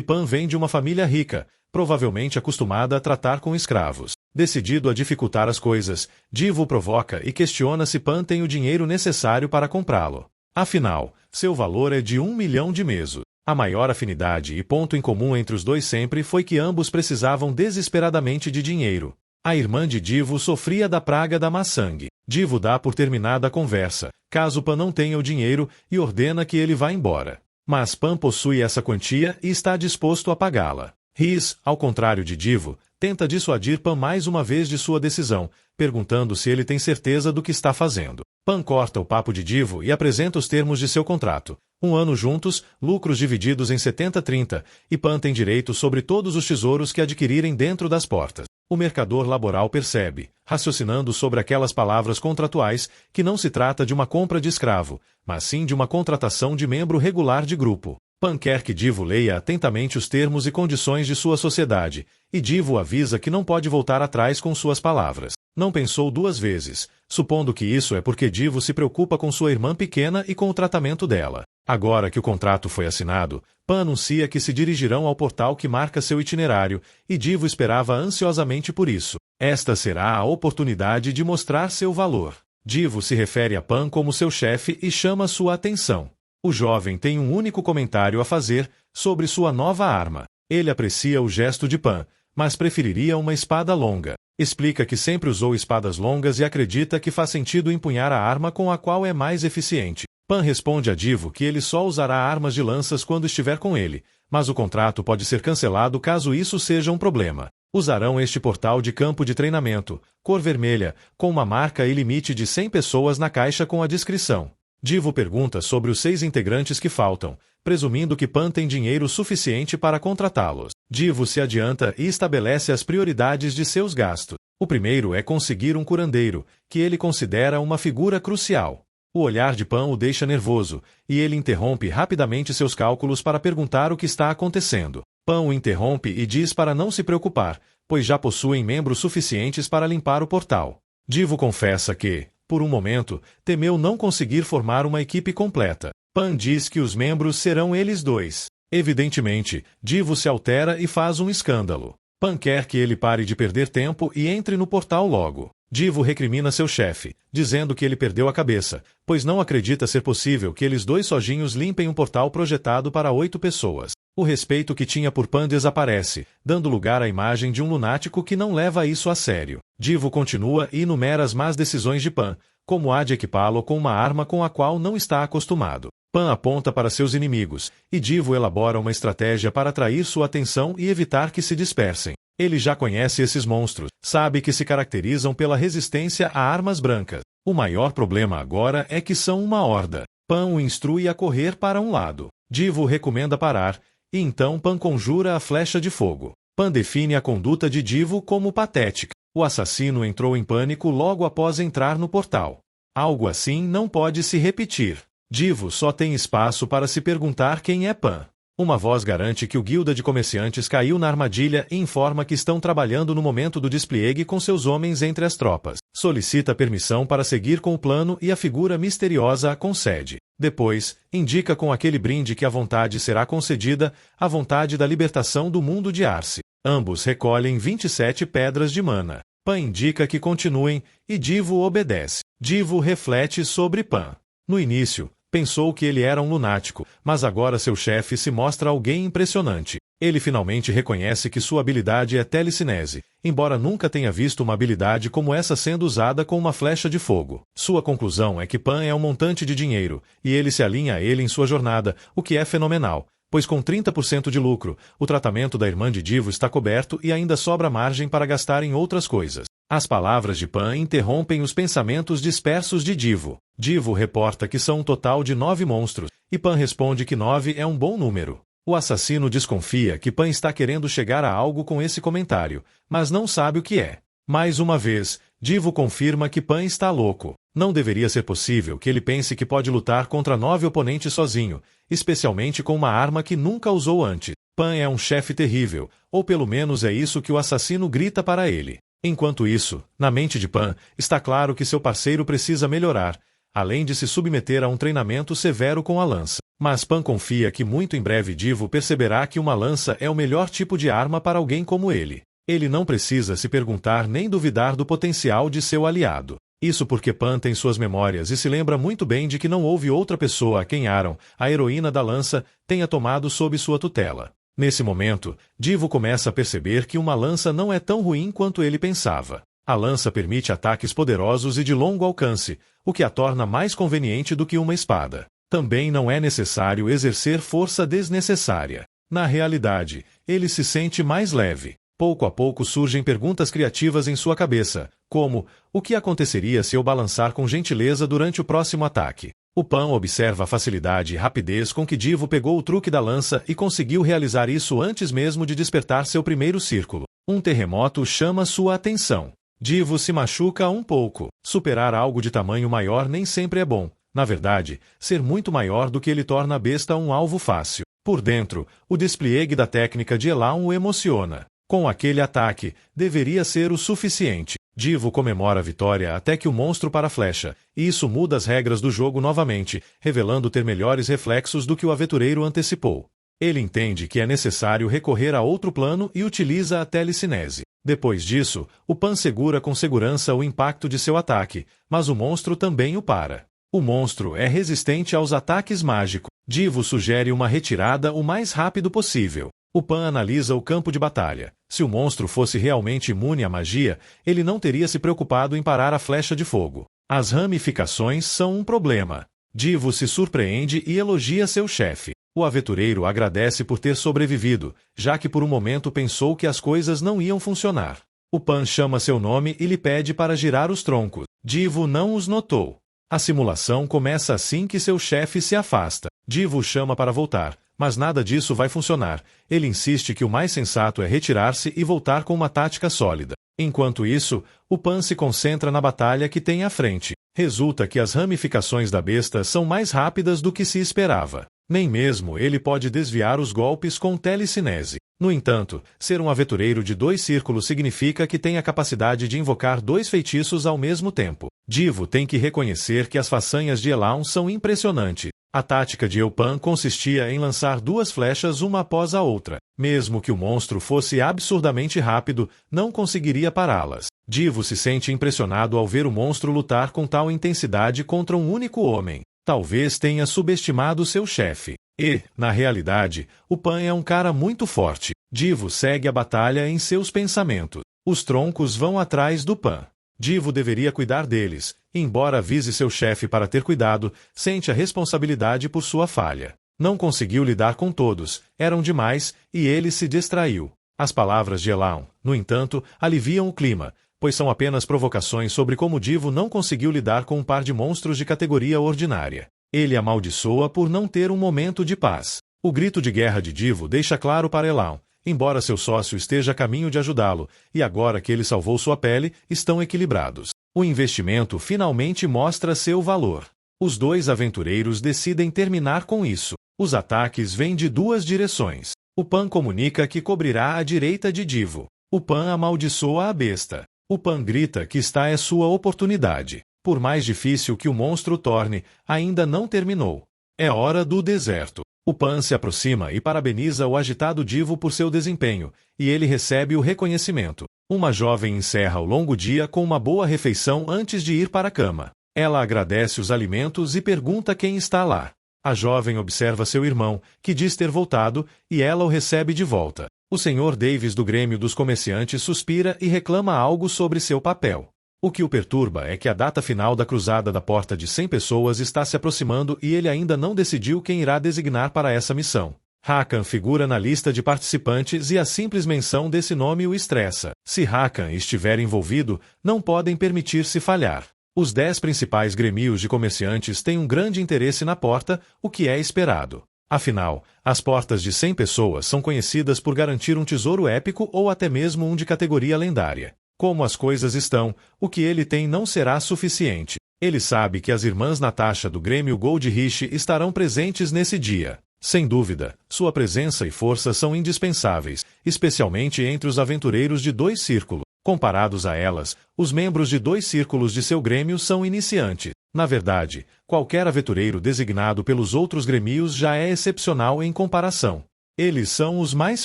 S1: Pan vem de uma família rica, provavelmente acostumada a tratar com escravos. Decidido a dificultar as coisas, Divo provoca e questiona se Pan tem o dinheiro necessário para comprá-lo. Afinal, seu valor é de 1 milhão de mesos. A maior afinidade e ponto em comum entre os dois sempre foi que ambos precisavam desesperadamente de dinheiro. A irmã de Divo sofria da praga da má-sangue. Divo dá por terminada a conversa, caso Pan não tenha o dinheiro, e ordena que ele vá embora. Mas Pan possui essa quantia e está disposto a pagá-la. Rhys, ao contrário de Divo, tenta dissuadir Pan mais uma vez de sua decisão, perguntando se ele tem certeza do que está fazendo. Pan corta o papo de Divo e apresenta os termos de seu contrato. 1 ano juntos, lucros divididos em 70-30, e Pan tem direito sobre todos os tesouros que adquirirem dentro das portas. O mercador laboral percebe, raciocinando sobre aquelas palavras contratuais, que não se trata de uma compra de escravo, mas sim de uma contratação de membro regular de grupo. Pan quer que Divo leia atentamente os termos e condições de sua sociedade, e Divo avisa que não pode voltar atrás com suas palavras. Não pensou 2 vezes, supondo que isso é porque Divo se preocupa com sua irmã pequena e com o tratamento dela. Agora que o contrato foi assinado, Pan anuncia que se dirigirão ao portal que marca seu itinerário, e Divo esperava ansiosamente por isso. Esta será a oportunidade de mostrar seu valor. Divo se refere a Pan como seu chefe e chama sua atenção. O jovem tem um único comentário a fazer sobre sua nova arma. Ele aprecia o gesto de Pan, mas preferiria uma espada longa. Explica que sempre usou espadas longas e acredita que faz sentido empunhar a arma com a qual é mais eficiente. Pan responde a Divo que ele só usará armas de lanças quando estiver com ele, mas o contrato pode ser cancelado caso isso seja um problema. Usarão este portal de campo de treinamento, cor vermelha, com uma marca e limite de 100 pessoas na caixa com a descrição. Divo pergunta sobre os 6 integrantes que faltam, presumindo que Pan tem dinheiro suficiente para contratá-los. Divo se adianta e estabelece as prioridades de seus gastos. O primeiro é conseguir um curandeiro, que ele considera uma figura crucial. O olhar de Pan o deixa nervoso, e ele interrompe rapidamente seus cálculos para perguntar o que está acontecendo. Pan o interrompe e diz para não se preocupar, pois já possuem membros suficientes para limpar o portal. Divo confessa que, por um momento, temeu não conseguir formar uma equipe completa. Pan diz que os membros serão eles 2. Evidentemente, Divo se altera e faz um escândalo. Pan quer que ele pare de perder tempo e entre no portal logo. Divo recrimina seu chefe, dizendo que ele perdeu a cabeça, pois não acredita ser possível que eles 2 sozinhos limpem um portal projetado para 8 pessoas. O respeito que tinha por Pan desaparece, dando lugar à imagem de um lunático que não leva isso a sério. Divo continua e enumera as más decisões de Pan, como há de equipá-lo com uma arma com a qual não está acostumado. Pan aponta para seus inimigos, e Divo elabora uma estratégia para atrair sua atenção e evitar que se dispersem. Ele já conhece esses monstros, sabe que se caracterizam pela resistência a armas brancas. O maior problema agora é que são uma horda. Pan o instrui a correr para um lado. Divo recomenda parar, e então Pan conjura a flecha de fogo. Pan define a conduta de Divo como patética. O assassino entrou em pânico logo após entrar no portal. Algo assim não pode se repetir. Divo só tem espaço para se perguntar quem é Pan. Uma voz garante que o guilda de comerciantes caiu na armadilha e informa que estão trabalhando no momento do despliegue com seus homens entre as tropas. Solicita permissão para seguir com o plano e a figura misteriosa a concede. Depois, indica com aquele brinde que a vontade será concedida, a vontade da libertação do mundo de Arce. Ambos recolhem 27 pedras de mana. Pan indica que continuem, e Divo obedece. Divo reflete sobre Pan. No início, pensou que ele era um lunático, mas agora seu chefe se mostra alguém impressionante. Ele finalmente reconhece que sua habilidade é telecinese, embora nunca tenha visto uma habilidade como essa sendo usada com uma flecha de fogo. Sua conclusão é que Pan é um montante de dinheiro, e ele se alinha a ele em sua jornada, o que é fenomenal, pois com 30% de lucro, o tratamento da irmã de Divo está coberto e ainda sobra margem para gastar em outras coisas. As palavras de Pan interrompem os pensamentos dispersos de Divo. Divo reporta que são um total de 9 monstros, e Pan responde que 9 é um bom número. O assassino desconfia que Pan está querendo chegar a algo com esse comentário, mas não sabe o que é. Mais uma vez, Divo confirma que Pan está louco. Não deveria ser possível que ele pense que pode lutar contra 9 oponentes sozinho, especialmente com uma arma que nunca usou antes. Pan é um chefe terrível, ou pelo menos é isso que o assassino grita para ele. Enquanto isso, na mente de Pan, está claro que seu parceiro precisa melhorar, além de se submeter a um treinamento severo com a lança. Mas Pan confia que muito em breve Divo perceberá que uma lança é o melhor tipo de arma para alguém como ele. Ele não precisa se perguntar nem duvidar do potencial de seu aliado. Isso porque Pan tem suas memórias e se lembra muito bem de que não houve outra pessoa a quem Aaron, a heroína da lança, tenha tomado sob sua tutela. Nesse momento, Divo começa a perceber que uma lança não é tão ruim quanto ele pensava. A lança permite ataques poderosos e de longo alcance, o que a torna mais conveniente do que uma espada. Também não é necessário exercer força desnecessária. Na realidade, ele se sente mais leve. Pouco a pouco surgem perguntas criativas em sua cabeça, como: o que aconteceria se eu balançar com gentileza durante o próximo ataque? O Pan observa a facilidade e rapidez com que Divo pegou o truque da lança e conseguiu realizar isso antes mesmo de despertar seu primeiro círculo. Um terremoto chama sua atenção. Divo se machuca um pouco. Superar algo de tamanho maior nem sempre é bom. Na verdade, ser muito maior do que ele torna a besta um alvo fácil. Por dentro, o despliegue da técnica de Elaun o emociona. Com aquele ataque, deveria ser o suficiente. Divo comemora a vitória até que o monstro para a flecha, e isso muda as regras do jogo novamente, revelando ter melhores reflexos do que o aventureiro antecipou. Ele entende que é necessário recorrer a outro plano e utiliza a telecinese. Depois disso, o Pan segura com segurança o impacto de seu ataque, mas o monstro também o para. O monstro é resistente aos ataques mágicos. Divo sugere uma retirada o mais rápido possível. O Pan analisa o campo de batalha. Se o monstro fosse realmente imune à magia, ele não teria se preocupado em parar a flecha de fogo. As ramificações são um problema. Divo se surpreende e elogia seu chefe. O aventureiro agradece por ter sobrevivido, já que por um momento pensou que as coisas não iam funcionar. O Pan chama seu nome e lhe pede para girar os troncos. Divo não os notou. A simulação começa assim que seu chefe se afasta. Divo o chama para voltar, mas nada disso vai funcionar. Ele insiste que o mais sensato é retirar-se e voltar com uma tática sólida. Enquanto isso, o Pan se concentra na batalha que tem à frente. Resulta que as ramificações da besta são mais rápidas do que se esperava. Nem mesmo ele pode desviar os golpes com telecinese. No entanto, ser um aventureiro de 2 círculos significa que tem a capacidade de invocar 2 feitiços ao mesmo tempo. Divo tem que reconhecer que as façanhas de Elaun são impressionantes. A tática de Pan consistia em lançar 2 flechas uma após a outra. Mesmo que o monstro fosse absurdamente rápido, não conseguiria pará-las. Divo se sente impressionado ao ver o monstro lutar com tal intensidade contra um único homem. Talvez tenha subestimado seu chefe. E, na realidade, o Pan é um cara muito forte. Divo segue a batalha em seus pensamentos. Os troncos vão atrás do Pan. Divo deveria cuidar deles. Embora avise seu chefe para ter cuidado, sente a responsabilidade por sua falha. Não conseguiu lidar com todos, eram demais, e ele se distraiu. As palavras de Elaun, no entanto, aliviam o clima, pois são apenas provocações sobre como Divo não conseguiu lidar com um par de monstros de categoria ordinária. Ele amaldiçoa por não ter um momento de paz. O grito de guerra de Divo deixa claro para Elaun, embora seu sócio esteja a caminho de ajudá-lo, e agora que ele salvou sua pele, estão equilibrados. O investimento finalmente mostra seu valor. Os 2 aventureiros decidem terminar com isso. Os ataques vêm de 2 direções. O Pan comunica que cobrirá a direita de Divo. O Pan amaldiçoa a besta. O Pan grita que esta é sua oportunidade. Por mais difícil que o monstro torne, ainda não terminou. É hora do deserto. O Pan se aproxima e parabeniza o agitado Divo por seu desempenho, e ele recebe o reconhecimento. Uma jovem encerra o longo dia com uma boa refeição antes de ir para a cama. Ela agradece os alimentos e pergunta quem está lá. A jovem observa seu irmão, que diz ter voltado, e ela o recebe de volta. O Sr. Davis do Grêmio dos Comerciantes suspira e reclama algo sobre seu papel. O que o perturba é que a data final da cruzada da porta de 100 pessoas está se aproximando e ele ainda não decidiu quem irá designar para essa missão. Hakan figura na lista de participantes e a simples menção desse nome o estressa. Se Hakan estiver envolvido, não podem permitir-se falhar. Os 10 principais grêmios de comerciantes têm um grande interesse na porta, o que é esperado. Afinal, as portas de 100 pessoas são conhecidas por garantir um tesouro épico ou até mesmo um de categoria lendária. Como as coisas estão, o que ele tem não será suficiente. Ele sabe que as irmãs Natasha do Grêmio Goldrich estarão presentes nesse dia. Sem dúvida, sua presença e força são indispensáveis, especialmente entre os aventureiros de dois círculos. Comparados a elas, os membros de dois círculos de seu grêmio são iniciantes. Na verdade, qualquer aventureiro designado pelos outros grêmios já é excepcional em comparação. Eles são os mais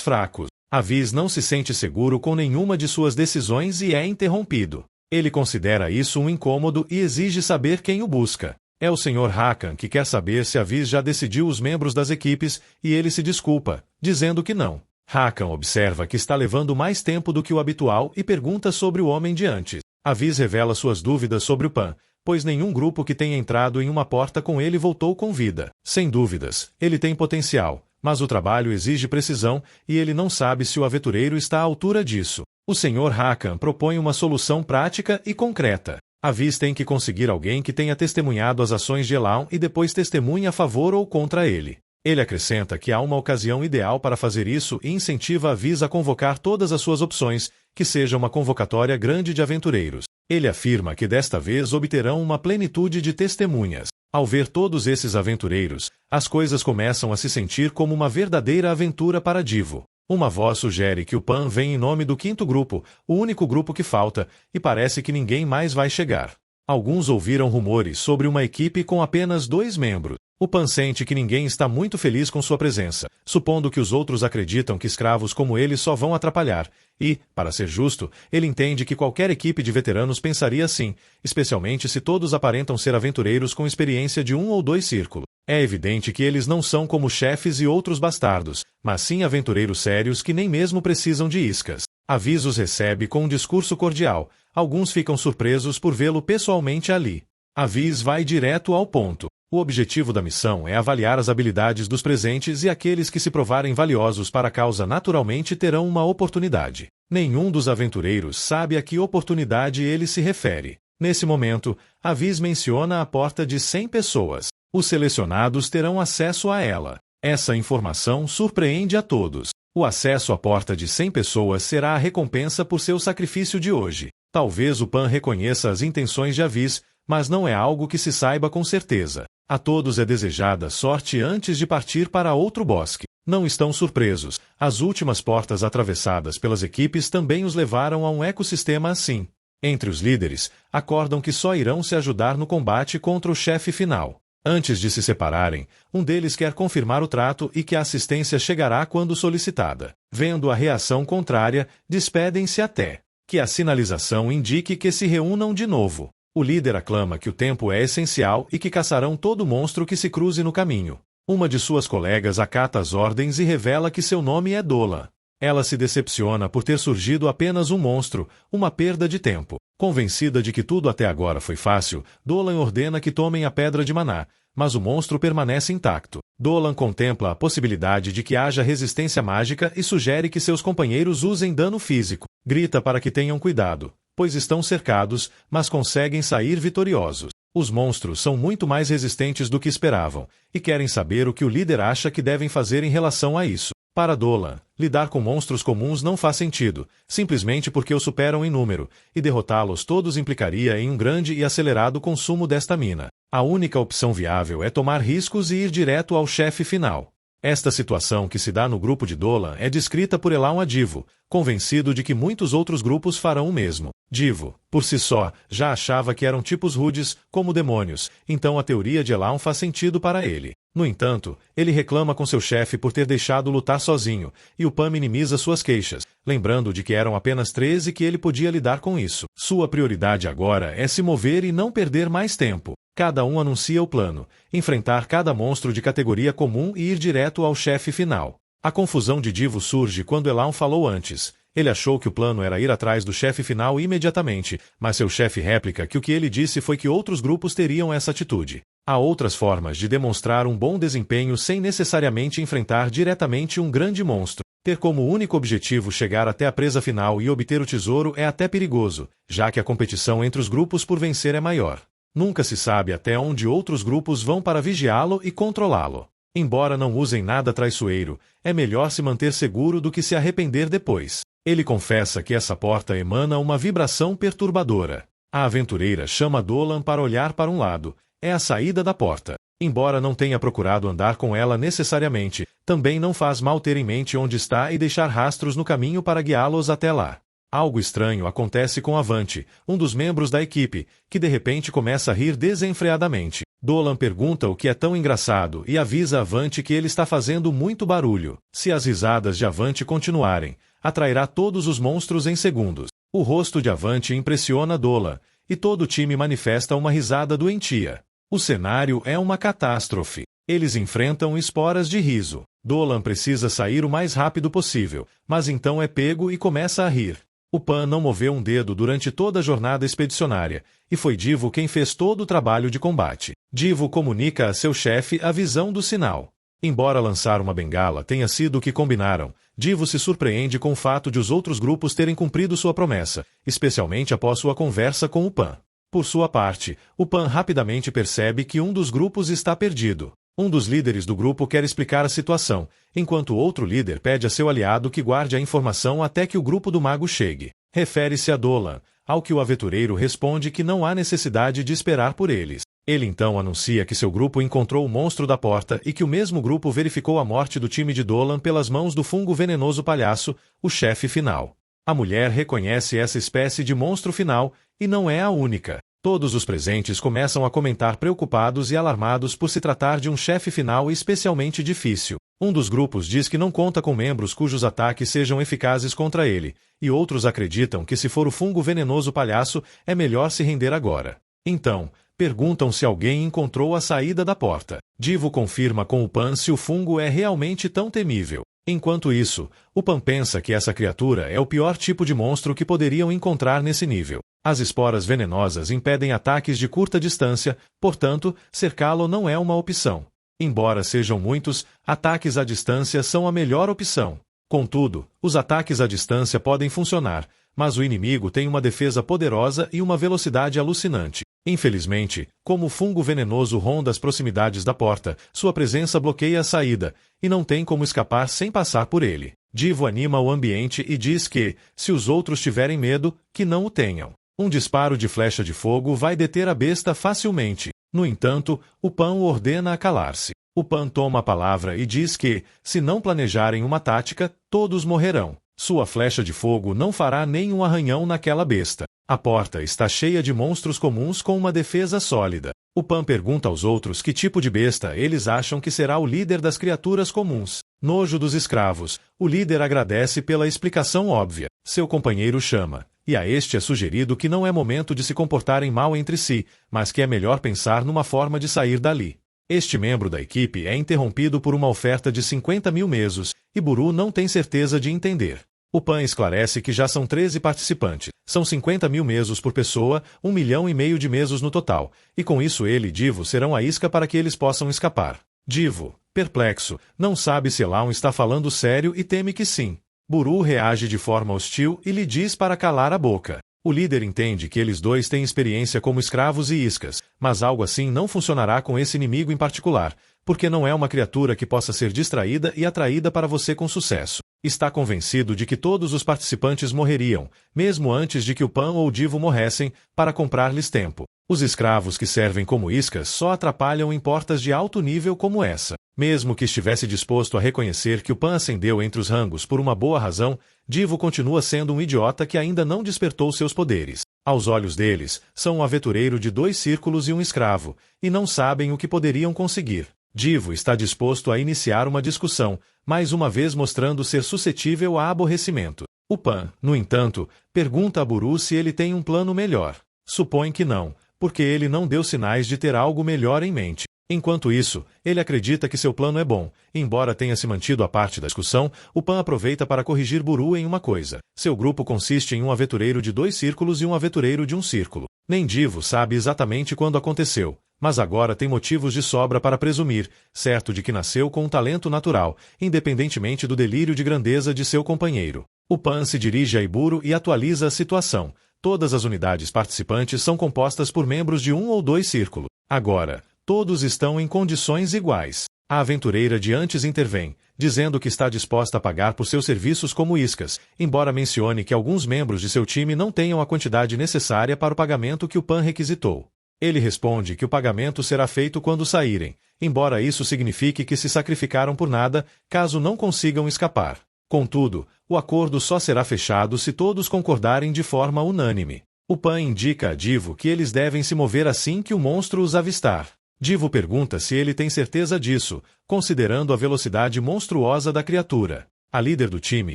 S1: fracos. Avis não se sente seguro com nenhuma de suas decisões e é interrompido. Ele considera isso um incômodo e exige saber quem o busca. É o Sr. Hakan que quer saber se Avis já decidiu os membros das equipes e ele se desculpa, dizendo que não. Hakan observa que está levando mais tempo do que o habitual e pergunta sobre o homem de antes. Avis revela suas dúvidas sobre o Pan, pois nenhum grupo que tenha entrado em uma porta com ele voltou com vida. Sem dúvidas, ele tem potencial, mas o trabalho exige precisão e ele não sabe se o aventureiro está à altura disso. O Sr. Hakan propõe uma solução prática e concreta. Avis tem que conseguir alguém que tenha testemunhado as ações de Elan e depois testemunhe a favor ou contra ele. Ele acrescenta que há uma ocasião ideal para fazer isso e incentiva Avis a convocar todas as suas opções, que seja uma convocatória grande de aventureiros. Ele afirma que desta vez obterão uma plenitude de testemunhas. Ao ver todos esses aventureiros, as coisas começam a se sentir como uma verdadeira aventura para Divo. Uma voz sugere que o Pan vem em nome do quinto grupo, o único grupo que falta, e parece que ninguém mais vai chegar. Alguns ouviram rumores sobre uma equipe com apenas 2 membros. O Pan sente que ninguém está muito feliz com sua presença, supondo que os outros acreditam que escravos como ele só vão atrapalhar, e, para ser justo, ele entende que qualquer equipe de veteranos pensaria assim, especialmente se todos aparentam ser aventureiros com experiência de 1 ou 2 círculos. É evidente que eles não são como chefes e outros bastardos, mas sim aventureiros sérios que nem mesmo precisam de iscas. Avis os recebe com um discurso cordial. Alguns ficam surpresos por vê-lo pessoalmente ali. Avis vai direto ao ponto. O objetivo da missão é avaliar as habilidades dos presentes e aqueles que se provarem valiosos para a causa naturalmente terão uma oportunidade. Nenhum dos aventureiros sabe a que oportunidade ele se refere. Nesse momento, Avis menciona a porta de 100 pessoas. Os selecionados terão acesso a ela. Essa informação surpreende a todos. O acesso à porta de 100 pessoas será a recompensa por seu sacrifício de hoje. Talvez o Pan reconheça as intenções de Avis, mas não é algo que se saiba com certeza. A todos é desejada sorte antes de partir para outro bosque. Não estão surpresos. As últimas portas atravessadas pelas equipes também os levaram a um ecossistema assim. Entre os líderes, acordam que só irão se ajudar no combate contra o chefe final. Antes de se separarem, um deles quer confirmar o trato e que a assistência chegará quando solicitada. Vendo a reação contrária, despedem-se até que a sinalização indique que se reúnam de novo. O líder aclama que o tempo é essencial e que caçarão todo monstro que se cruze no caminho. Uma de suas colegas acata as ordens e revela que seu nome é Dolan. Ela se decepciona por ter surgido apenas um monstro, uma perda de tempo. Convencida de que tudo até agora foi fácil, Dolan ordena que tomem a pedra de maná, mas o monstro permanece intacto. Dolan contempla a possibilidade de que haja resistência mágica e sugere que seus companheiros usem dano físico. Grita para que tenham cuidado, pois estão cercados, mas conseguem sair vitoriosos. Os monstros são muito mais resistentes do que esperavam, e querem saber o que o líder acha que devem fazer em relação a isso. Para Dolan, lidar com monstros comuns não faz sentido, simplesmente porque os superam em número, e derrotá-los todos implicaria em um grande e acelerado consumo desta mina. A única opção viável é tomar riscos e ir direto ao chefe final. Esta situação que se dá no grupo de Dolan é descrita por Elan a Divo, convencido de que muitos outros grupos farão o mesmo. Divo, por si só, já achava que eram tipos rudes, como demônios, então a teoria de Elan faz sentido para ele. No entanto, ele reclama com seu chefe por ter deixado lutar sozinho, e o Pan minimiza suas queixas, lembrando de que eram apenas 13 e que ele podia lidar com isso. Sua prioridade agora é se mover e não perder mais tempo. Cada um anuncia o plano, enfrentar cada monstro de categoria comum e ir direto ao chefe final. A confusão de Divo surge quando Elan falou antes. Ele achou que o plano era ir atrás do chefe final imediatamente, mas seu chefe réplica que o que ele disse foi que outros grupos teriam essa atitude. Há outras formas de demonstrar um bom desempenho sem necessariamente enfrentar diretamente um grande monstro. Ter como único objetivo chegar até a presa final e obter o tesouro é até perigoso, já que a competição entre os grupos por vencer é maior. Nunca se sabe até onde outros grupos vão para vigiá-lo e controlá-lo. Embora não usem nada traiçoeiro, é melhor se manter seguro do que se arrepender depois. Ele confessa que essa porta emana uma vibração perturbadora. A aventureira chama Dolan para olhar para um lado. É a saída da porta. Embora não tenha procurado andar com ela necessariamente, também não faz mal ter em mente onde está e deixar rastros no caminho para guiá-los até lá. Algo estranho acontece com Avante, um dos membros da equipe, que de repente começa a rir desenfreadamente. Dolan pergunta o que é tão engraçado e avisa Avante que ele está fazendo muito barulho. Se as risadas de Avante continuarem, atrairá todos os monstros em segundos. O rosto de Avante impressiona Dolan, e todo o time manifesta uma risada doentia. O cenário é uma catástrofe. Eles enfrentam esporas de riso. Dolan precisa sair o mais rápido possível, mas então é pego e começa a rir. O Pan não moveu um dedo durante toda a jornada expedicionária, e foi Divo quem fez todo o trabalho de combate. Divo comunica a seu chefe a visão do sinal. Embora lançar uma bengala tenha sido o que combinaram, Divo se surpreende com o fato de os outros grupos terem cumprido sua promessa, especialmente após sua conversa com o Pan. Por sua parte, o Pan rapidamente percebe que um dos grupos está perdido. Um dos líderes do grupo quer explicar a situação, enquanto o outro líder pede a seu aliado que guarde a informação até que o grupo do mago chegue. Refere-se a Dolan, ao que o aventureiro responde que não há necessidade de esperar por eles. Ele então anuncia que seu grupo encontrou o monstro da porta e que o mesmo grupo verificou a morte do time de Dolan pelas mãos do fungo venenoso palhaço, o chefe final. A mulher reconhece essa espécie de monstro final, e não é a única. Todos os presentes começam a comentar preocupados e alarmados por se tratar de um chefe final especialmente difícil. Um dos grupos diz que não conta com membros cujos ataques sejam eficazes contra ele, e outros acreditam que se for o fungo venenoso palhaço, é melhor se render agora. Então, perguntam se alguém encontrou a saída da porta. Divo confirma com o Pan se o fungo é realmente tão temível. Enquanto isso, o Pan pensa que essa criatura é o pior tipo de monstro que poderiam encontrar nesse nível. As esporas venenosas impedem ataques de curta distância, portanto, cercá-lo não é uma opção. Embora sejam muitos, ataques à distância são a melhor opção. Contudo, os ataques à distância podem funcionar, mas o inimigo tem uma defesa poderosa e uma velocidade alucinante. Infelizmente, como o fungo venenoso ronda as proximidades da porta, sua presença bloqueia a saída, e não tem como escapar sem passar por ele. Divo anima o ambiente e diz que, se os outros tiverem medo, que não o tenham. Um disparo de flecha de fogo vai deter a besta facilmente. No entanto, o Pan o ordena a calar-se. O Pan toma a palavra e diz que, se não planejarem uma tática, todos morrerão. Sua flecha de fogo não fará nenhum arranhão naquela besta. A porta está cheia de monstros comuns com uma defesa sólida. O Pan pergunta aos outros que tipo de besta eles acham que será o líder das criaturas comuns. Nojo dos escravos, o líder agradece pela explicação óbvia. Seu companheiro chama, e a este é sugerido que não é momento de se comportarem mal entre si, mas que é melhor pensar numa forma de sair dali. Este membro da equipe é interrompido por uma oferta de 50.000 mesos, e Buru não tem certeza de entender. O Pan esclarece que já são 13 participantes, são 50.000 mesos por pessoa, 1,5 milhão de mesos no total, e com isso ele e Divo serão a isca para que eles possam escapar. Divo, perplexo, não sabe se Elon está falando sério e teme que sim. Buru reage de forma hostil e lhe diz para calar a boca. O líder entende que eles dois têm experiência como escravos e iscas, mas algo assim não funcionará com esse inimigo em particular, porque não é uma criatura que possa ser distraída e atraída para você com sucesso. Está convencido de que todos os participantes morreriam, mesmo antes de que o Pan ou o Divo morressem, para comprar-lhes tempo. Os escravos que servem como iscas só atrapalham em portas de alto nível como essa. Mesmo que estivesse disposto a reconhecer que o Pan ascendeu entre os rangos por uma boa razão, Divo continua sendo um idiota que ainda não despertou seus poderes. Aos olhos deles, são um aventureiro de 2 círculos e um escravo, e não sabem o que poderiam conseguir. Divo está disposto a iniciar uma discussão, mais uma vez mostrando ser suscetível a aborrecimento. O Pan, no entanto, pergunta a Buru se ele tem um plano melhor. Supõe que não, porque ele não deu sinais de ter algo melhor em mente. Enquanto isso, ele acredita que seu plano é bom. Embora tenha se mantido à parte da discussão, o Pan aproveita para corrigir Buru em uma coisa. Seu grupo consiste em um aventureiro de 2 círculos e um aventureiro de 1 círculo. Nem Divo sabe exatamente quando aconteceu, mas agora tem motivos de sobra para presumir, certo de que nasceu com um talento natural, independentemente do delírio de grandeza de seu companheiro. O Pan se dirige a Iburo e atualiza a situação. Todas as unidades participantes são compostas por membros de 1 ou 2 círculos. Agora, todos estão em condições iguais. A aventureira de antes intervém, dizendo que está disposta a pagar por seus serviços como iscas, embora mencione que alguns membros de seu time não tenham a quantidade necessária para o pagamento que o Pan requisitou. Ele responde que o pagamento será feito quando saírem, embora isso signifique que se sacrificaram por nada, caso não consigam escapar. Contudo, o acordo só será fechado se todos concordarem de forma unânime. O Pan indica a Divo que eles devem se mover assim que o monstro os avistar. Divo pergunta se ele tem certeza disso, considerando a velocidade monstruosa da criatura. A líder do time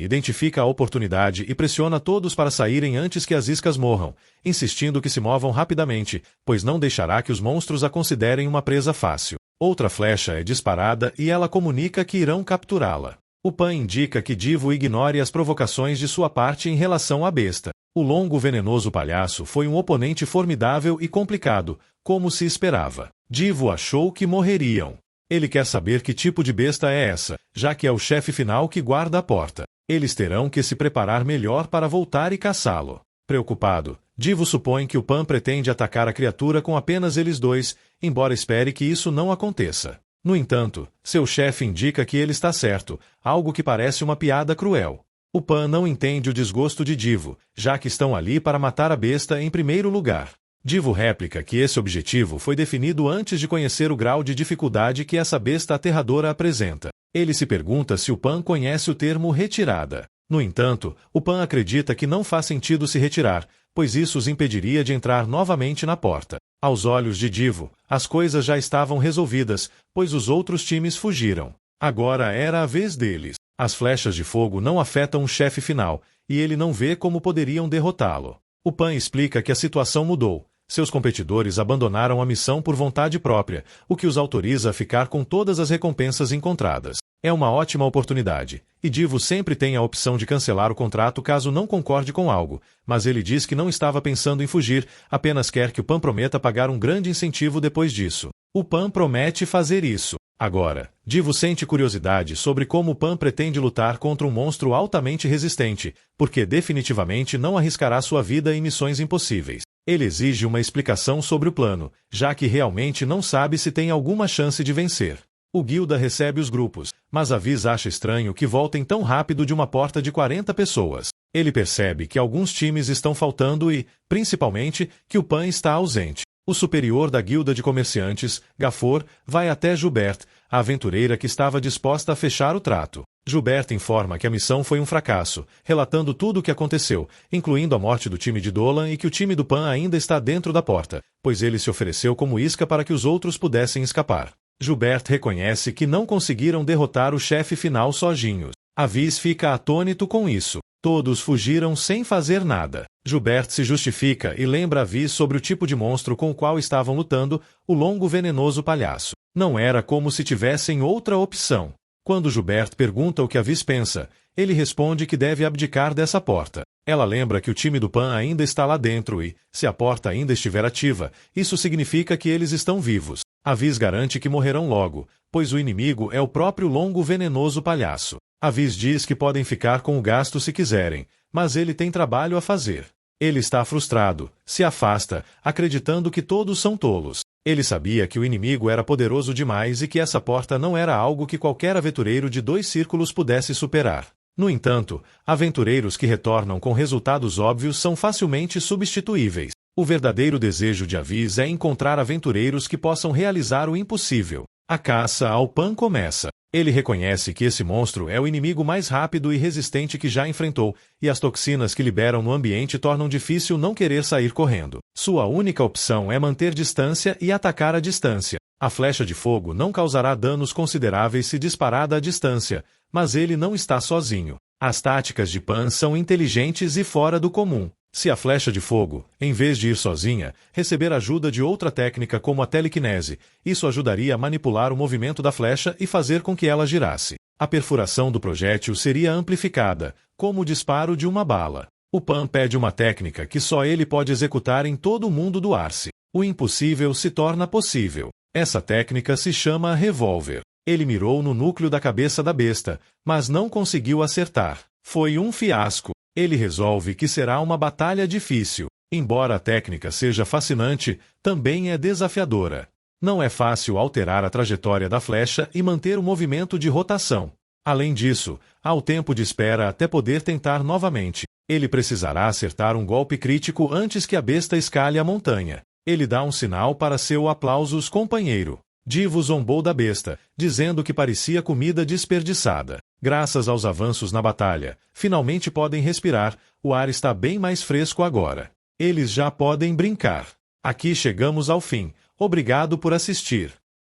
S1: identifica a oportunidade e pressiona todos para saírem antes que as iscas morram, insistindo que se movam rapidamente, pois não deixará que os monstros a considerem uma presa fácil. Outra flecha é disparada e ela comunica que irão capturá-la. O Pan indica que Divo ignore as provocações de sua parte em relação à besta. O longo venenoso palhaço foi um oponente formidável e complicado, como se esperava. Divo achou que morreriam. Ele quer saber que tipo de besta é essa, já que é o chefe final que guarda a porta. Eles terão que se preparar melhor para voltar e caçá-lo. Preocupado, Divo supõe que o Pan pretende atacar a criatura com apenas eles dois, embora espere que isso não aconteça. No entanto, seu chefe indica que ele está certo, algo que parece uma piada cruel. O Pan não entende o desgosto de Divo, já que estão ali para matar a besta em primeiro lugar. Divo réplica que esse objetivo foi definido antes de conhecer o grau de dificuldade que essa besta aterradora apresenta. Ele se pergunta se o Pan conhece o termo retirada. No entanto, o Pan acredita que não faz sentido se retirar, pois isso os impediria de entrar novamente na porta. Aos olhos de Divo, as coisas já estavam resolvidas, pois os outros times fugiram. Agora era a vez deles. As flechas de fogo não afetam o chefe final, e ele não vê como poderiam derrotá-lo. O Pan explica que a situação mudou. Seus competidores abandonaram a missão por vontade própria, o que os autoriza a ficar com todas as recompensas encontradas. É uma ótima oportunidade, e Divo sempre tem a opção de cancelar o contrato caso não concorde com algo, mas ele diz que não estava pensando em fugir, apenas quer que o Pan prometa pagar um grande incentivo depois disso. O Pan promete fazer isso. Agora, Divo sente curiosidade sobre como o Pan pretende lutar contra um monstro altamente resistente, porque definitivamente não arriscará sua vida em missões impossíveis. Ele exige uma explicação sobre o plano, já que realmente não sabe se tem alguma chance de vencer. O Guilda recebe os grupos, mas Avis acha estranho que voltem tão rápido de uma porta de 40 pessoas. Ele percebe que alguns times estão faltando e, principalmente, que o Pan está ausente. O superior da guilda de comerciantes, Gafor, vai até Jubert, a aventureira que estava disposta a fechar o trato. Jubert informa que a missão foi um fracasso, relatando tudo o que aconteceu, incluindo a morte do time de Dolan e que o time do Pan ainda está dentro da porta, pois ele se ofereceu como isca para que os outros pudessem escapar. Jubert reconhece que não conseguiram derrotar o chefe final sozinhos. Avis fica atônito com isso. Todos fugiram sem fazer nada. Jubert se justifica e lembra Avis sobre o tipo de monstro com o qual estavam lutando, o longo venenoso palhaço. Não era como se tivessem outra opção. Quando Jubert pergunta o que Avis pensa, ele responde que deve abdicar dessa porta. Ela lembra que o time do Pan ainda está lá dentro e, se a porta ainda estiver ativa, isso significa que eles estão vivos. Avis garante que morrerão logo, pois o inimigo é o próprio longo venenoso palhaço. Avis diz que podem ficar com o gasto se quiserem, mas ele tem trabalho a fazer. Ele está frustrado, se afasta, acreditando que todos são tolos. Ele sabia que o inimigo era poderoso demais e que essa porta não era algo que qualquer aventureiro de 2 círculos pudesse superar. No entanto, aventureiros que retornam com resultados óbvios são facilmente substituíveis. O verdadeiro desejo de Avis é encontrar aventureiros que possam realizar o impossível. A caça ao Pan começa. Ele reconhece que esse monstro é o inimigo mais rápido e resistente que já enfrentou, e as toxinas que liberam no ambiente tornam difícil não querer sair correndo. Sua única opção é manter distância e atacar à distância. A flecha de fogo não causará danos consideráveis se disparada à distância, mas ele não está sozinho. As táticas de Pan são inteligentes e fora do comum. Se a flecha de fogo, em vez de ir sozinha, receber ajuda de outra técnica como a telecinese, isso ajudaria a manipular o movimento da flecha e fazer com que ela girasse. A perfuração do projétil seria amplificada, como o disparo de uma bala. O Pan pede uma técnica que só ele pode executar em todo o mundo do Arce. O impossível se torna possível. Essa técnica se chama revólver. Ele mirou no núcleo da cabeça da besta, mas não conseguiu acertar. Foi um fiasco. Ele resolve que será uma batalha difícil. Embora a técnica seja fascinante, também é desafiadora. Não é fácil alterar a trajetória da flecha e manter o movimento de rotação. Além disso, há o tempo de espera até poder tentar novamente. Ele precisará acertar um golpe crítico antes que a besta escale a montanha. Ele dá um sinal para seu aplausos companheiro. Divo zombou da besta, dizendo que parecia comida desperdiçada. Graças aos avanços na batalha, finalmente podem respirar, o ar está bem mais fresco agora. Eles já podem brincar. Aqui chegamos ao fim. Obrigado por assistir.